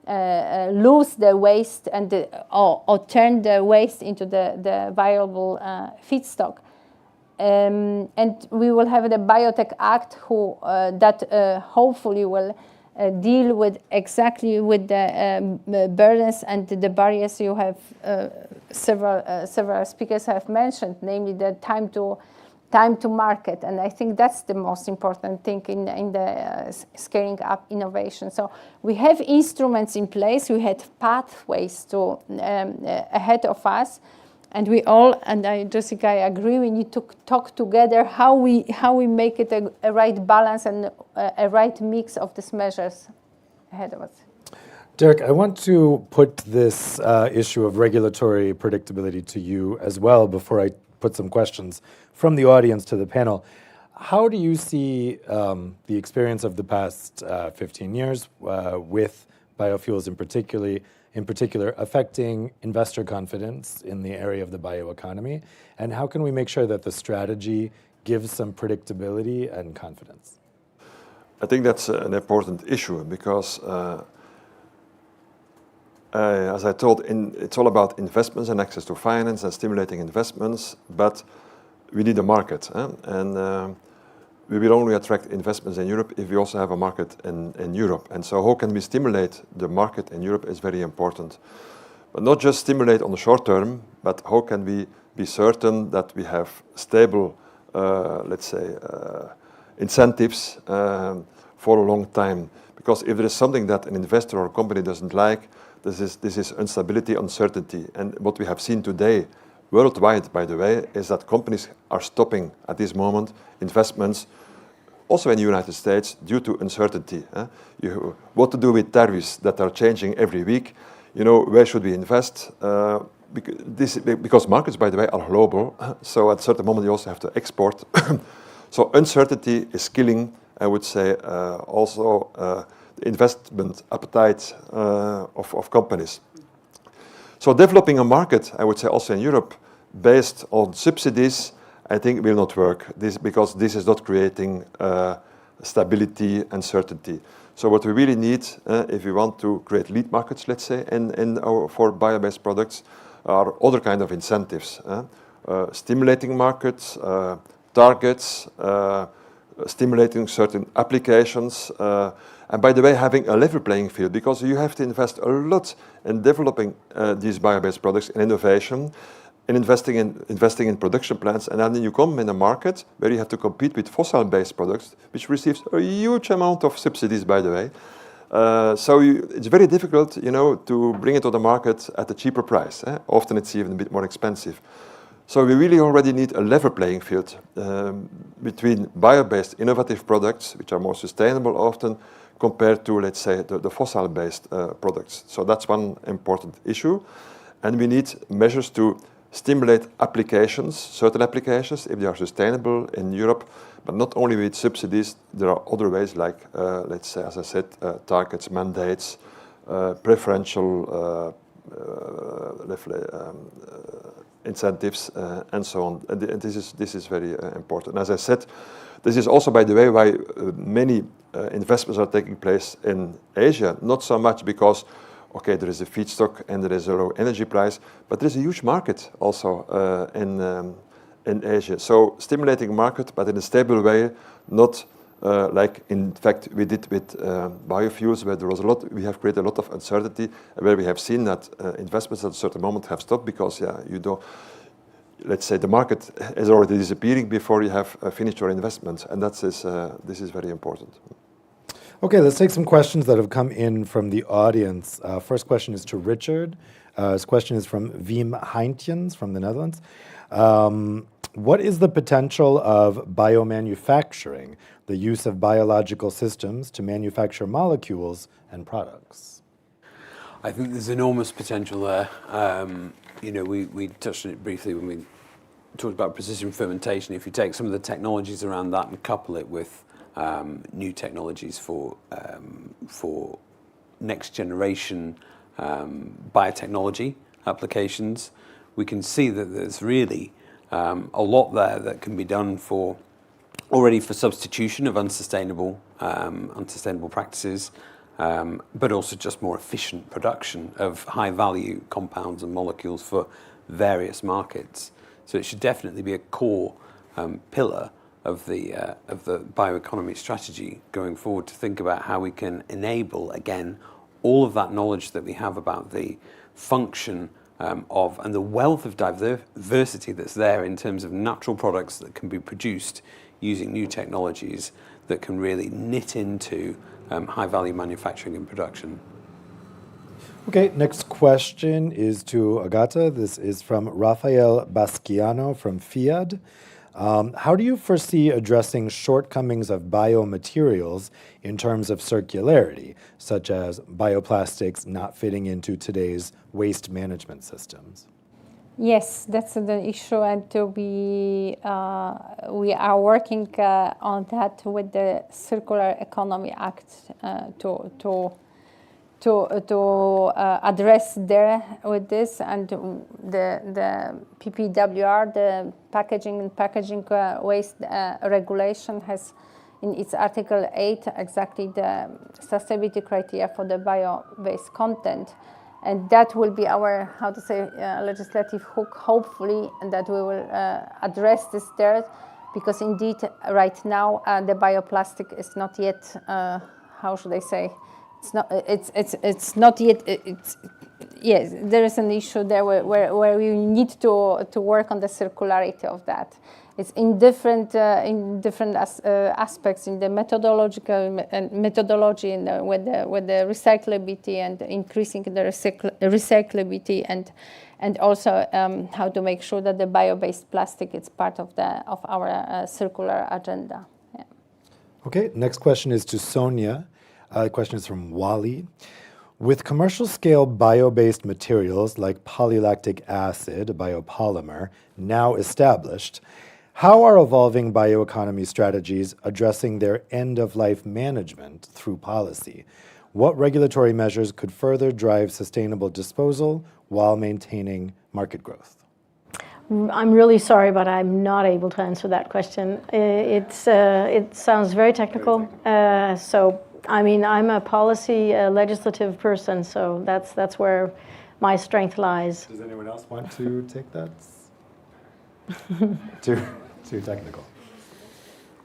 lose the waste and or turn the waste into the viable feedstock. And we will have the Biotech Act that hopefully will deal with exactly with the burdens and the barriers you have several speakers have mentioned, namely the time to market. And I think that's the most important thing in the scaling up innovation. So we have instruments in place, we had pathways to ahead of us. And we all, and Jessica, I agree, we need to talk together how we make it a right balance and a right mix of these measures ahead of us. Derek, I want to put this issue of regulatory predictability to you as well before I put some questions from the audience to the panel. How do you see the experience of the past 15 years with biofuels in particular affecting investor confidence in the area of the bioeconomy? And how can we make sure that the strategy gives some predictability and confidence? I think that's an important issue because, as I told, it's all about investments and access to finance and stimulating investments, but we need a market. And we will only attract investments in Europe if we also have a market in Europe. And so how can we stimulate the market in Europe is very important. But not just stimulate on the short term, but how can we be certain that we have stable, let's say, incentives for a long time. Because if there is something that an investor or a company doesn't like, this is instability, uncertainty. And what we have seen today, worldwide, by the way, is that companies are stopping at this moment investments, also in the United States, due to uncertainty. What to do with tariffs that are changing every week? You know, where should we invest? Because markets, by the way, are global. So at a certain moment, you also have to export. So uncertainty is killing, I would say, also the investment appetite of companies. So developing a market, I would say also in Europe, based on subsidies, I think will not work. Because this is not creating stability and certainty. So what we really need, if we want to create lead markets, let's say, for bio-based products, are other kind of incentives. Stimulating markets, targets, stimulating certain applications, and by the way, having a level playing field, because you have to invest a lot in developing these bio-based products in innovation, and investing in production plants, and then you come in a market where you have to compete with fossil-based products, which receives a huge amount of subsidies, by the way. So it's very difficult, you know, to bring it to the market at a cheaper price. Often it's even a bit more expensive. So we really already need a level playing field between bio-based innovative products, which are more sustainable often, compared to, let's say, the fossil-based products. So that's one important issue. And we need measures to stimulate applications, certain applications, if they are sustainable in Europe, but not only with subsidies. There are other ways like, let's say, as I said, targets, mandates, preferential incentives, and so on. And this is very important. As I said, this is also, by the way, why many investments are taking place in Asia. Not so much because, okay, there is a feedstock and there is a low energy price, but there is a huge market also in Asia. So stimulating market, but in a stable way, not like in fact we did with biofuels, where there was we have created a lot of uncertainty, where we have seen that investments at a certain moment have stopped because, you don't. Let's say the market is already disappearing before you have finished your investments, and this is very important. Okay, let's take some questions that have come in from the audience. First question is to Richard. His question is from Wim Heintjens from the Netherlands. What is the potential of biomanufacturing, the use of biological systems to manufacture molecules and products? I think there's enormous potential there. You know, we touched on it briefly when we talked about precision fermentation. If you take some of the technologies around that and couple it with new technologies for next generation biotechnology applications, we can see that there's really a lot there that can be done already for substitution of unsustainable practices, but also just more efficient production of high-value compounds and molecules for various markets. So it should definitely be a core pillar of the bioeconomy strategy going forward, to think about how we can enable, again, all of that knowledge that we have about the function of and the wealth of diversity that's there in terms of natural products that can be produced using new technologies that can really knit into high-value manufacturing and production. Okay, next question is to Agata. This is from Rafael Basquiano from FIAD. How do you foresee addressing shortcomings of biomaterials in terms of circularity, such as bioplastics not fitting into today's waste management systems? Yes, that's the issue, and we are working on that with the Circular Economy Act to address there with this, and the PPWR, the Packaging and Packaging Waste Regulation, has in its Article 8 exactly the sustainability criteria for the bio-based content. And that will be our, legislative hook, hopefully, and that we will address this there, because indeed, right now, the bioplastic is not yet, it's not yet, yes, there is an issue there where we need to work on the circularity of that. It's in different aspects, in the methodology and with the recyclability and increasing the recyclability, and also how to make sure that the bio-based plastic is part of our circular agenda. Yeah. Okay, next question is to Sonia. The question is from Wally. With commercial scale bio-based materials like polylactic acid, a biopolymer, now established, how are evolving bioeconomy strategies addressing their end-of-life management through policy? What regulatory measures could further drive sustainable disposal while maintaining market growth? I'm really sorry, but I'm not able to answer that question. It sounds very technical. So, I mean, I'm a policy legislative person, so that's where my strength lies. Does anyone else want to take that? Too technical.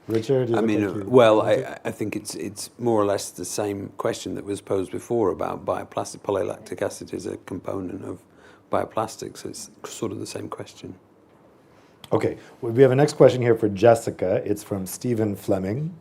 Richard? I think it's more or less the same question that was posed before about bioplastic. Polylactic acid is a component of bioplastics, so it's sort of the same question. Okay, we have a next question here for Jessica. It's from Stephen Fleming.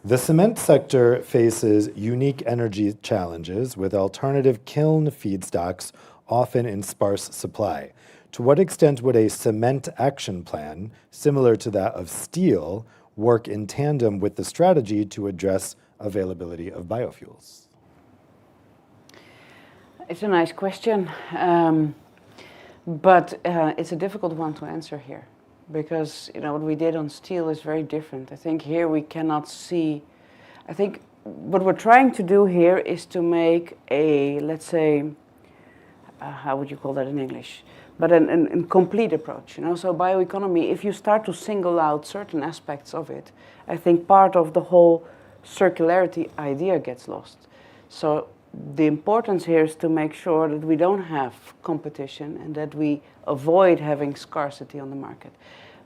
The cement sector faces unique energy challenges with alternative kiln feedstocks often in sparse supply. To what extent would a cement action plan, similar to that of steel, work in tandem with the strategy to address availability of biofuels? It's a nice question, but it's a difficult one to answer here, because what we did on steel is very different. I think here we cannot see. I think what we're trying to do here is to make a, let's say, how would you call that in English? But a complete approach, So bioeconomy, if you start to single out certain aspects of it, I think part of the whole circularity idea gets lost. So the importance here is to make sure that we don't have competition and that we avoid having scarcity on the market.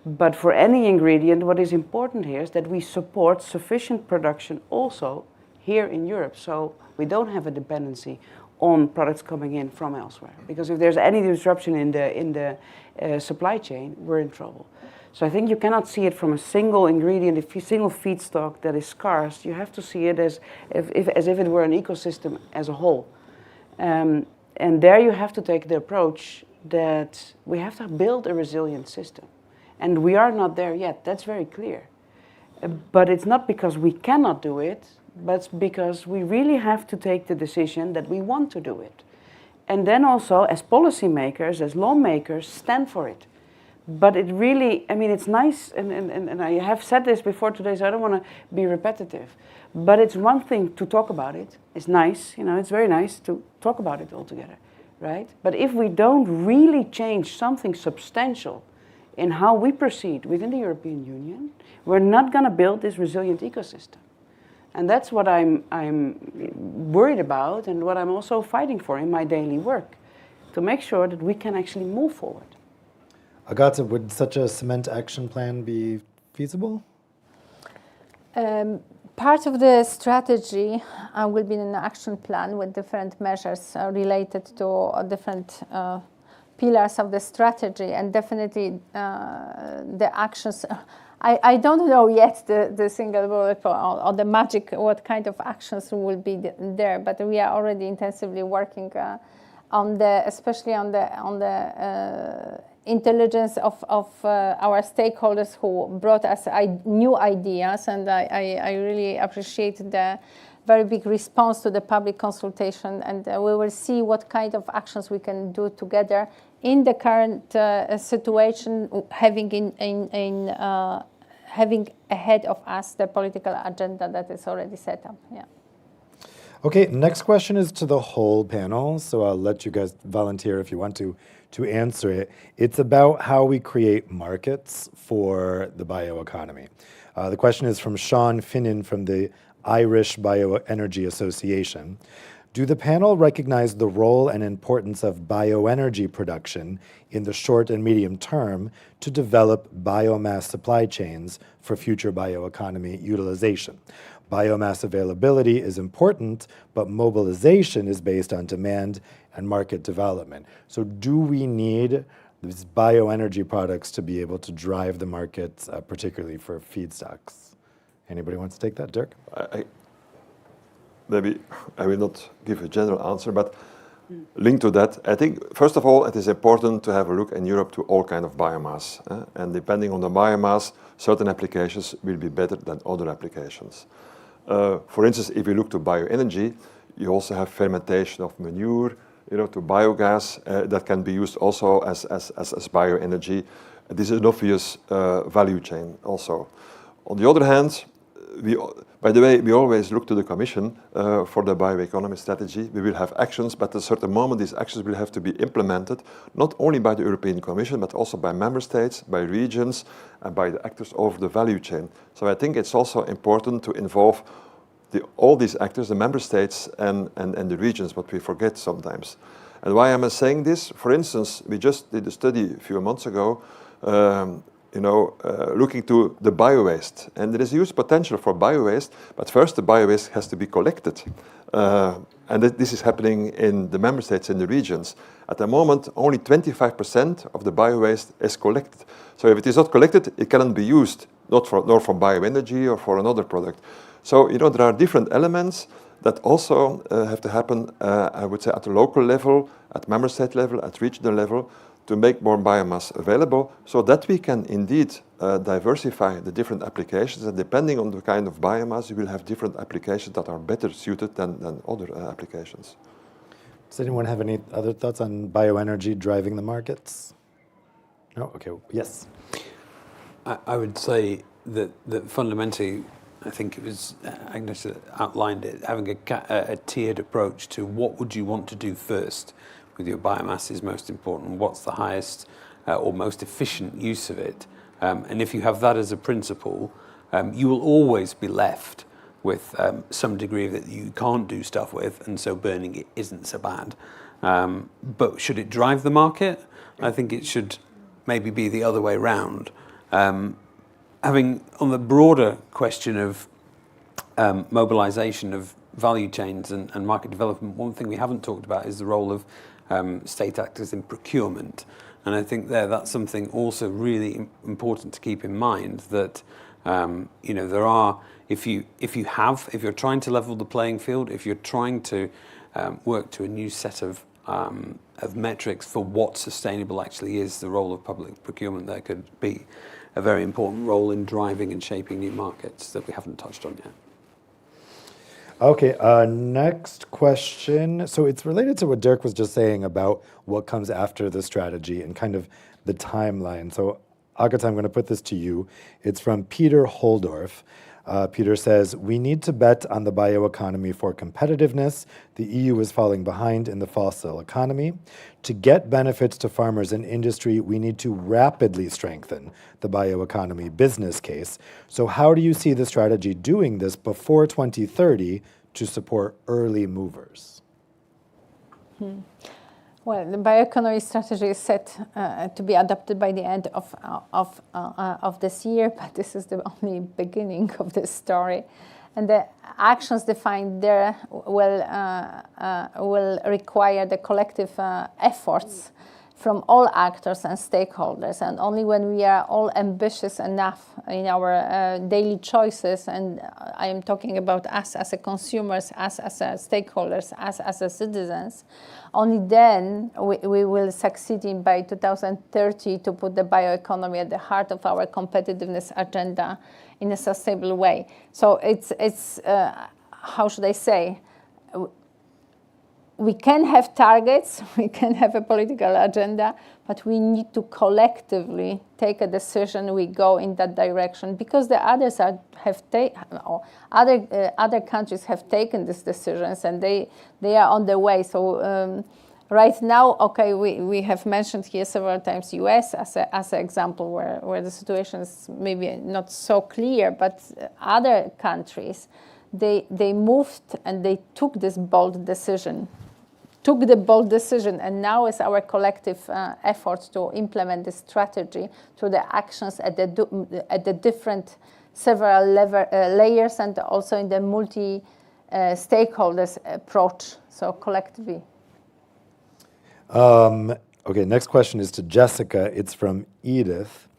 But for any ingredient, what is important here is that we support sufficient production also here in Europe, so we don't have a dependency on products coming in from elsewhere. Because if there's any disruption in the supply chain, we're in trouble. So I think you cannot see it from a single ingredient, a single feedstock that is scarce. You have to see it as if it were an ecosystem as a whole. And there you have to take the approach that we have to build a resilient system. And we are not there yet, that's very clear. But it's not because we cannot do it, but because we really have to take the decision that we want to do it. And then also, as policymakers, as lawmakers, stand for it. But it really, it's nice, and I have said this before today, so I don't want to be repetitive. But it's one thing to talk about it. It's nice, it's very nice to talk about it all together, right? But if we don't really change something substantial in how we proceed within the European Union, we're not going to build this resilient ecosystem. And that's what I'm worried about, and what I'm also fighting for in my daily work, to make sure that we can actually move forward. Agata, would such a cement action plan be feasible? Part of the strategy will be an action plan with different measures related to different pillars of the strategy, and definitely the actions. I don't know yet the single bullet or the magic, what kind of actions will be there, but we are already intensively working on especially on the intelligence of our stakeholders who brought us new ideas, and I really appreciate the very big response to the public consultation, and we will see what kind of actions we can do together in the current situation, having ahead of us the political agenda that is already set up. Yeah. Okay, next question is to the whole panel, so I'll let you guys volunteer if you want to answer it. It's about how we create markets for the bioeconomy. The question is from Sean Finnan from the Irish Bioenergy Association. Do the panel recognize the role and importance of bioenergy production in the short and medium term to develop biomass supply chains for future bioeconomy utilization? Biomass availability is important, but mobilization is based on demand and market development. So do we need these bioenergy products to be able to drive the markets, particularly for feedstocks? Anybody wants to take that, Dirk? Maybe I will not give a general answer, but linked to that, I think, first of all, it is important to have a look in Europe to all kind of biomass. And depending on the biomass, certain applications will be better than other applications. For instance, if you look to bioenergy, you also have fermentation of manure, to biogas that can be used also as bioenergy. This is an obvious value chain also. On the other hand, by the way, we always look to the Commission for the Bioeconomy Strategy. We will have actions, but at a certain moment these actions will have to be implemented, not only by the European Commission, but also by member states, by regions, and by the actors over the value chain. So I think it's also important to involve all these actors, the member states and the regions, what we forget sometimes. And why am I saying this? For instance, we just did a study a few months ago looking to the biowaste. And there is huge potential for biowaste, but first the biowaste has to be collected. And this is happening in the member states, in the regions. At the moment, only 25% of the biowaste is collected. So if it is not collected, it cannot be used, nor for bioenergy or for another product. So, there are different elements that also have to happen, I would say, at the local level, at member state level, at regional level, to make more biomass available, so that we can indeed diversify the different applications. And depending on the kind of biomass, you will have different applications that are better suited than other applications. Does anyone have any other thoughts on bioenergy driving the markets? No? Okay, yes. I would say that fundamentally, I think it was Agnes that outlined it, having a tiered approach to what would you want to do first with your biomass is most important. What's the highest or most efficient use of it? And if you have that as a principle, you will always be left with some degree that you can't do stuff with, and so burning it isn't so bad. But should it drive the market? I think it should maybe be the other way round. Having on the broader question of mobilization of value chains and market development, one thing we haven't talked about is the role of state actors in procurement. And I think that's something also really important to keep in mind, that there are, if you're trying to level the playing field, if you're trying to work to a new set of metrics for what sustainable actually is, the role of public procurement there could be a very important role in driving and shaping new markets that we haven't touched on yet. Okay, next question. So it's related to what Dirk was just saying about what comes after the strategy and kind of the timeline. So Agata, I'm going to put this to you. It's from Peter Holdorf. Peter says, we need to bet on the bioeconomy for competitiveness. The EU is falling behind in the fossil economy. To get benefits to farmers and industry, we need to rapidly strengthen the bioeconomy business case. So how do you see the strategy doing this before 2030 to support early Well, the bioeconomy strategy is set to be adopted by the end of this year, but this is the only beginning of the story. And the actions defined there will require the collective efforts from all actors and stakeholders. And only when we are all ambitious enough in our daily choices, and I am talking about us as a consumers, us as a stakeholders, us as a citizens, only then we will succeed in by 2030 to put the bioeconomy at the heart of our competitiveness agenda in a sustainable way. So it's how should I say, we can have targets, we can have a political agenda, but we need to collectively take a decision. We go in that direction because the others other countries have taken these decisions and they are on the way. So right now, okay, we have mentioned here several times US as an example where the situation is maybe not so clear, but other countries, they moved and they took this bold decision. And now is our collective effort to implement this strategy through the actions at the different several layers and also in the multi-stakeholders approach, so collectively. Okay, next question is to Jessica. It's from Edith.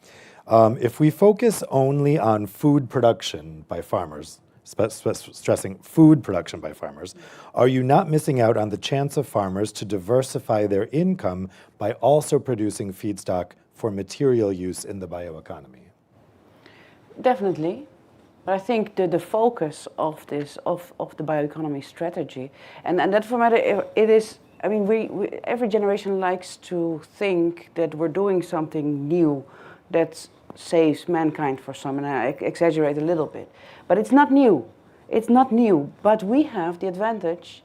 If we focus only on food production by farmers, stressing food production by farmers, are you not missing out on the chance of farmers to diversify their income by also producing feedstock for material use in the bioeconomy? Definitely. But I think the focus of this, of the bioeconomy strategy, and that for matter, it is, I mean, we every generation likes to think that we're doing something new that saves mankind for some, and I exaggerate a little bit. But it's not new. It's not new, but we have the advantage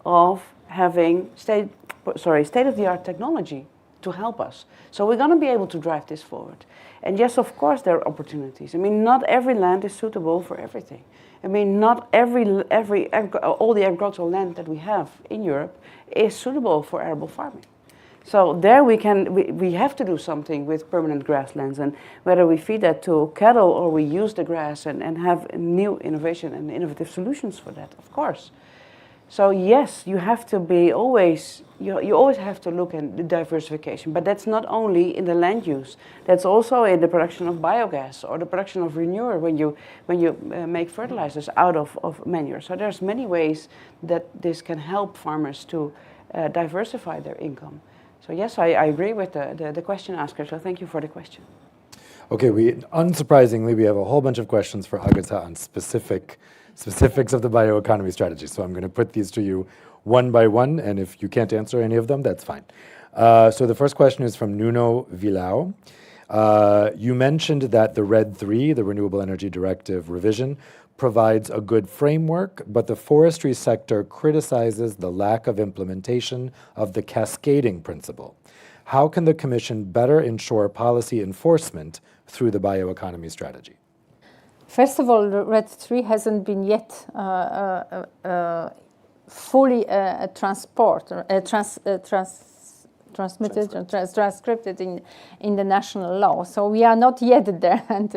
of having state-of-the-art technology to help us. So we're going to be able to drive this forward. And yes, of course, there are opportunities. I mean, not every land is suitable for everything. I mean, not all the agricultural land that we have in Europe is suitable for arable farming. So there we have to do something with permanent grasslands, and whether we feed that to cattle or we use the grass and have new innovation and innovative solutions for that, of course. So yes, you have to be always, you always have to look at the diversification, but that's not only in the land use, that's also in the production of biogas or the production of manure when you make fertilizers out of manure. So there's many ways that this can help farmers to diversify their income. So yes, I agree with the question asker, so thank you for the question. Okay, unsurprisingly, we have a whole bunch of questions for Agata on specifics of the bioeconomy strategy. So I'm going to put these to you one by one, and if you can't answer any of them, that's fine. So the first question is from Nuno Villau. You mentioned that the RED III, the Renewable Energy Directive revision, provides a good framework, but the forestry sector criticizes the lack of implementation of the cascading principle. How can the Commission better ensure policy enforcement through the bioeconomy strategy? First of all, RED III hasn't been yet fully transcribed in the national law. So we are not yet there, and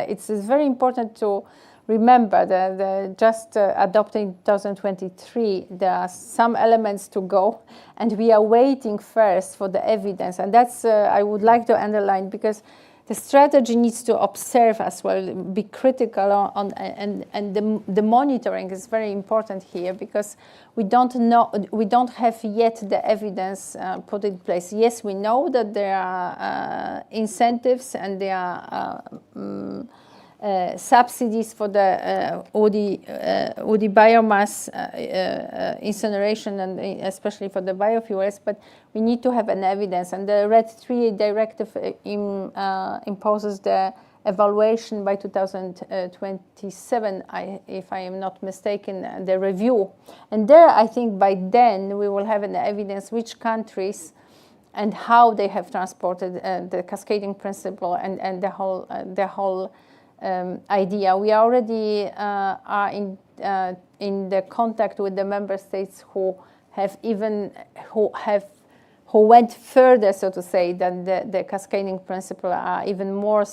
it's very important to remember that just adopting 2023, there are some elements to go, and we are waiting first for the evidence. And that's, I would like to underline, because the strategy needs to observe as well, be critical on and the monitoring is very important here, because we don't have yet the evidence put in place. Yes, we know that there are incentives and there are subsidies for the OD biomass incineration, and especially for the biofuels, but we need to have an evidence. And the RED III directive imposes the evaluation by 2027, if I am not mistaken, the review. And there, I think by then we will have an evidence which countries and how they have transported the cascading principle and the whole idea. We already are in the contact with the member states who went further, so to say, than the cascading principle, are even more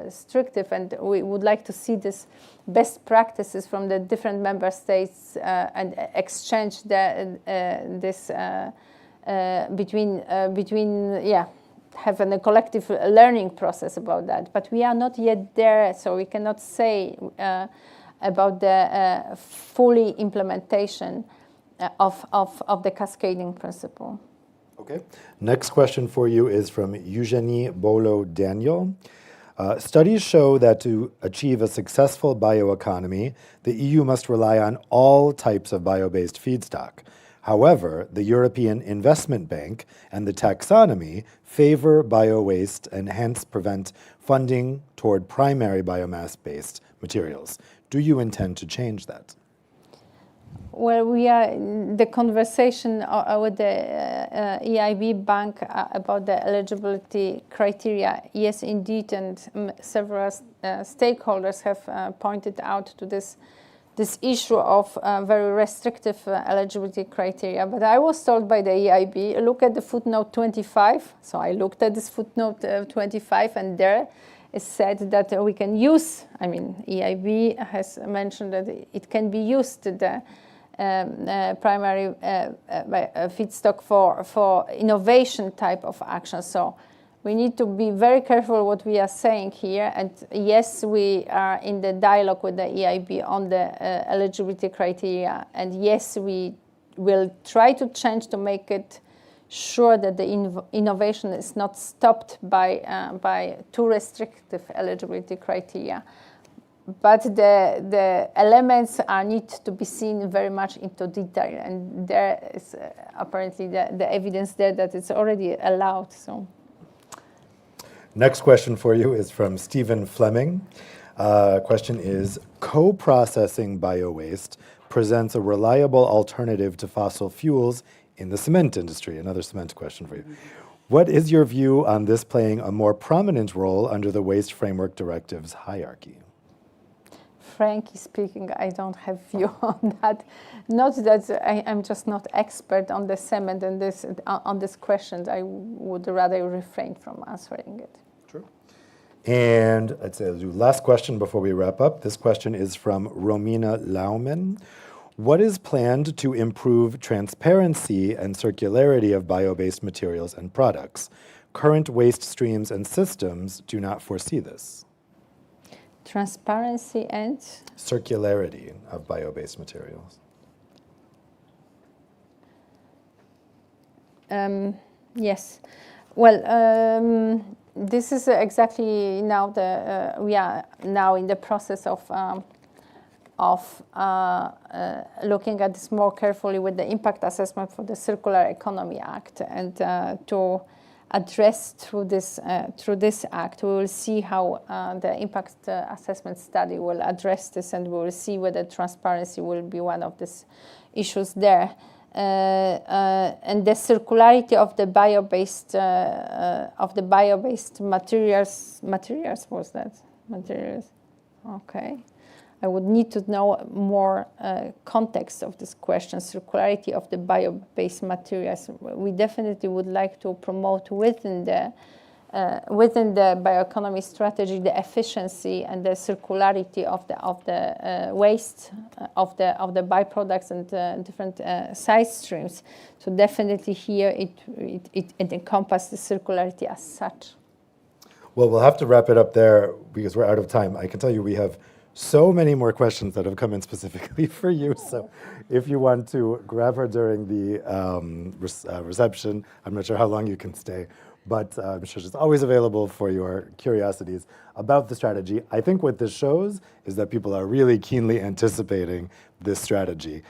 restrictive, and we would like to see this best practices from the different member states and exchange this having a collective learning process about that. But we are not yet there, so we cannot say about the fully implementation of the cascading principle. Okay. Next question for you is from Eugenie Bolo-Daniel. Studies show that to achieve a successful bioeconomy, the EU must rely on all types of bio-based feedstock. However, the European Investment Bank and the taxonomy favor bio-waste and hence prevent funding toward primary biomass-based materials. Do you intend to change that? Well, we are in the conversation with the EIB bank about the eligibility criteria. Yes, indeed, and several stakeholders have pointed out to this issue of very restrictive eligibility criteria. But I was told by the EIB, look at the footnote 25. So I looked at this footnote 25, and there it said that we can use, EIB has mentioned that it can be used, the primary feedstock for innovation type of action. So we need to be very careful what we are saying here. And yes, we are in the dialogue with the EIB on the eligibility criteria. And yes, we will try to change to make it sure that the innovation is not stopped by too restrictive eligibility criteria. But the elements need to be seen very much into detail. And there is apparently the evidence there that it's already allowed. So. Next question for you is from Stephen Fleming. Question is, co-processing bio-waste presents a reliable alternative to fossil fuels in the cement industry. Another cement question for you. What is your view on this playing a more prominent role under the Waste Framework Directive's hierarchy? Frankly speaking, I don't have view on that. Not that I'm just not expert on the cement and on this question. I would rather refrain from answering it. True. And I'd say I'll do last question before we wrap up. This question is from Romina Laumann. What is planned to improve transparency and circularity of bio-based materials and products? Current waste streams and systems do not foresee this. Transparency and? Circularity of bio-based materials. Yes. Well, this is exactly now we are now in the process of looking at this more carefully with the impact assessment for the Circular Economy Act, and to address through this act, we will see how the impact assessment study will address this, and we will see whether transparency will be one of these issues there. And the circularity of the bio-based materials was that materials? Okay. I would need to know more context of this question, circularity of the bio-based materials. We definitely would like to promote within the bioeconomy strategy the efficiency and the circularity of the waste of the byproducts and different side streams. So definitely here it encompasses the circularity as such. Well, we'll have to wrap it up there because we're out of time. I can tell you we have so many more questions that have come in specifically for you. So if you want to grab her during the reception, I'm not sure how long you can stay, but I'm sure she's always available for your curiosities about the strategy. I think what this shows is that people are really keenly anticipating this strategy.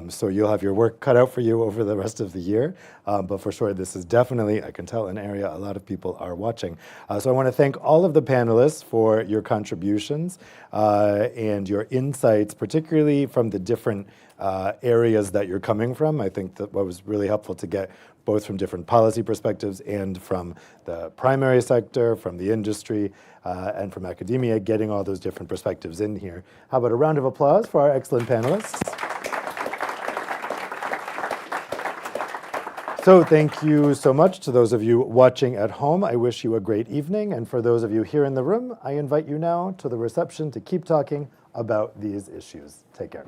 So you'll have your work cut out for you over the rest of the year, but for sure this is definitely, I can tell, an area a lot of people are watching. So I want to thank all of the panelists for your contributions and your insights, particularly from the different areas that you're coming from. I think that what was really helpful to get both from different policy perspectives and from the primary sector, from the industry, and from academia, getting all those different perspectives in here. How about a round of applause for our excellent panelists? So thank you so much to those of you watching at home. I wish you a great evening. And for those of you here in the room, I invite you now to the reception to keep talking about these issues. Take care.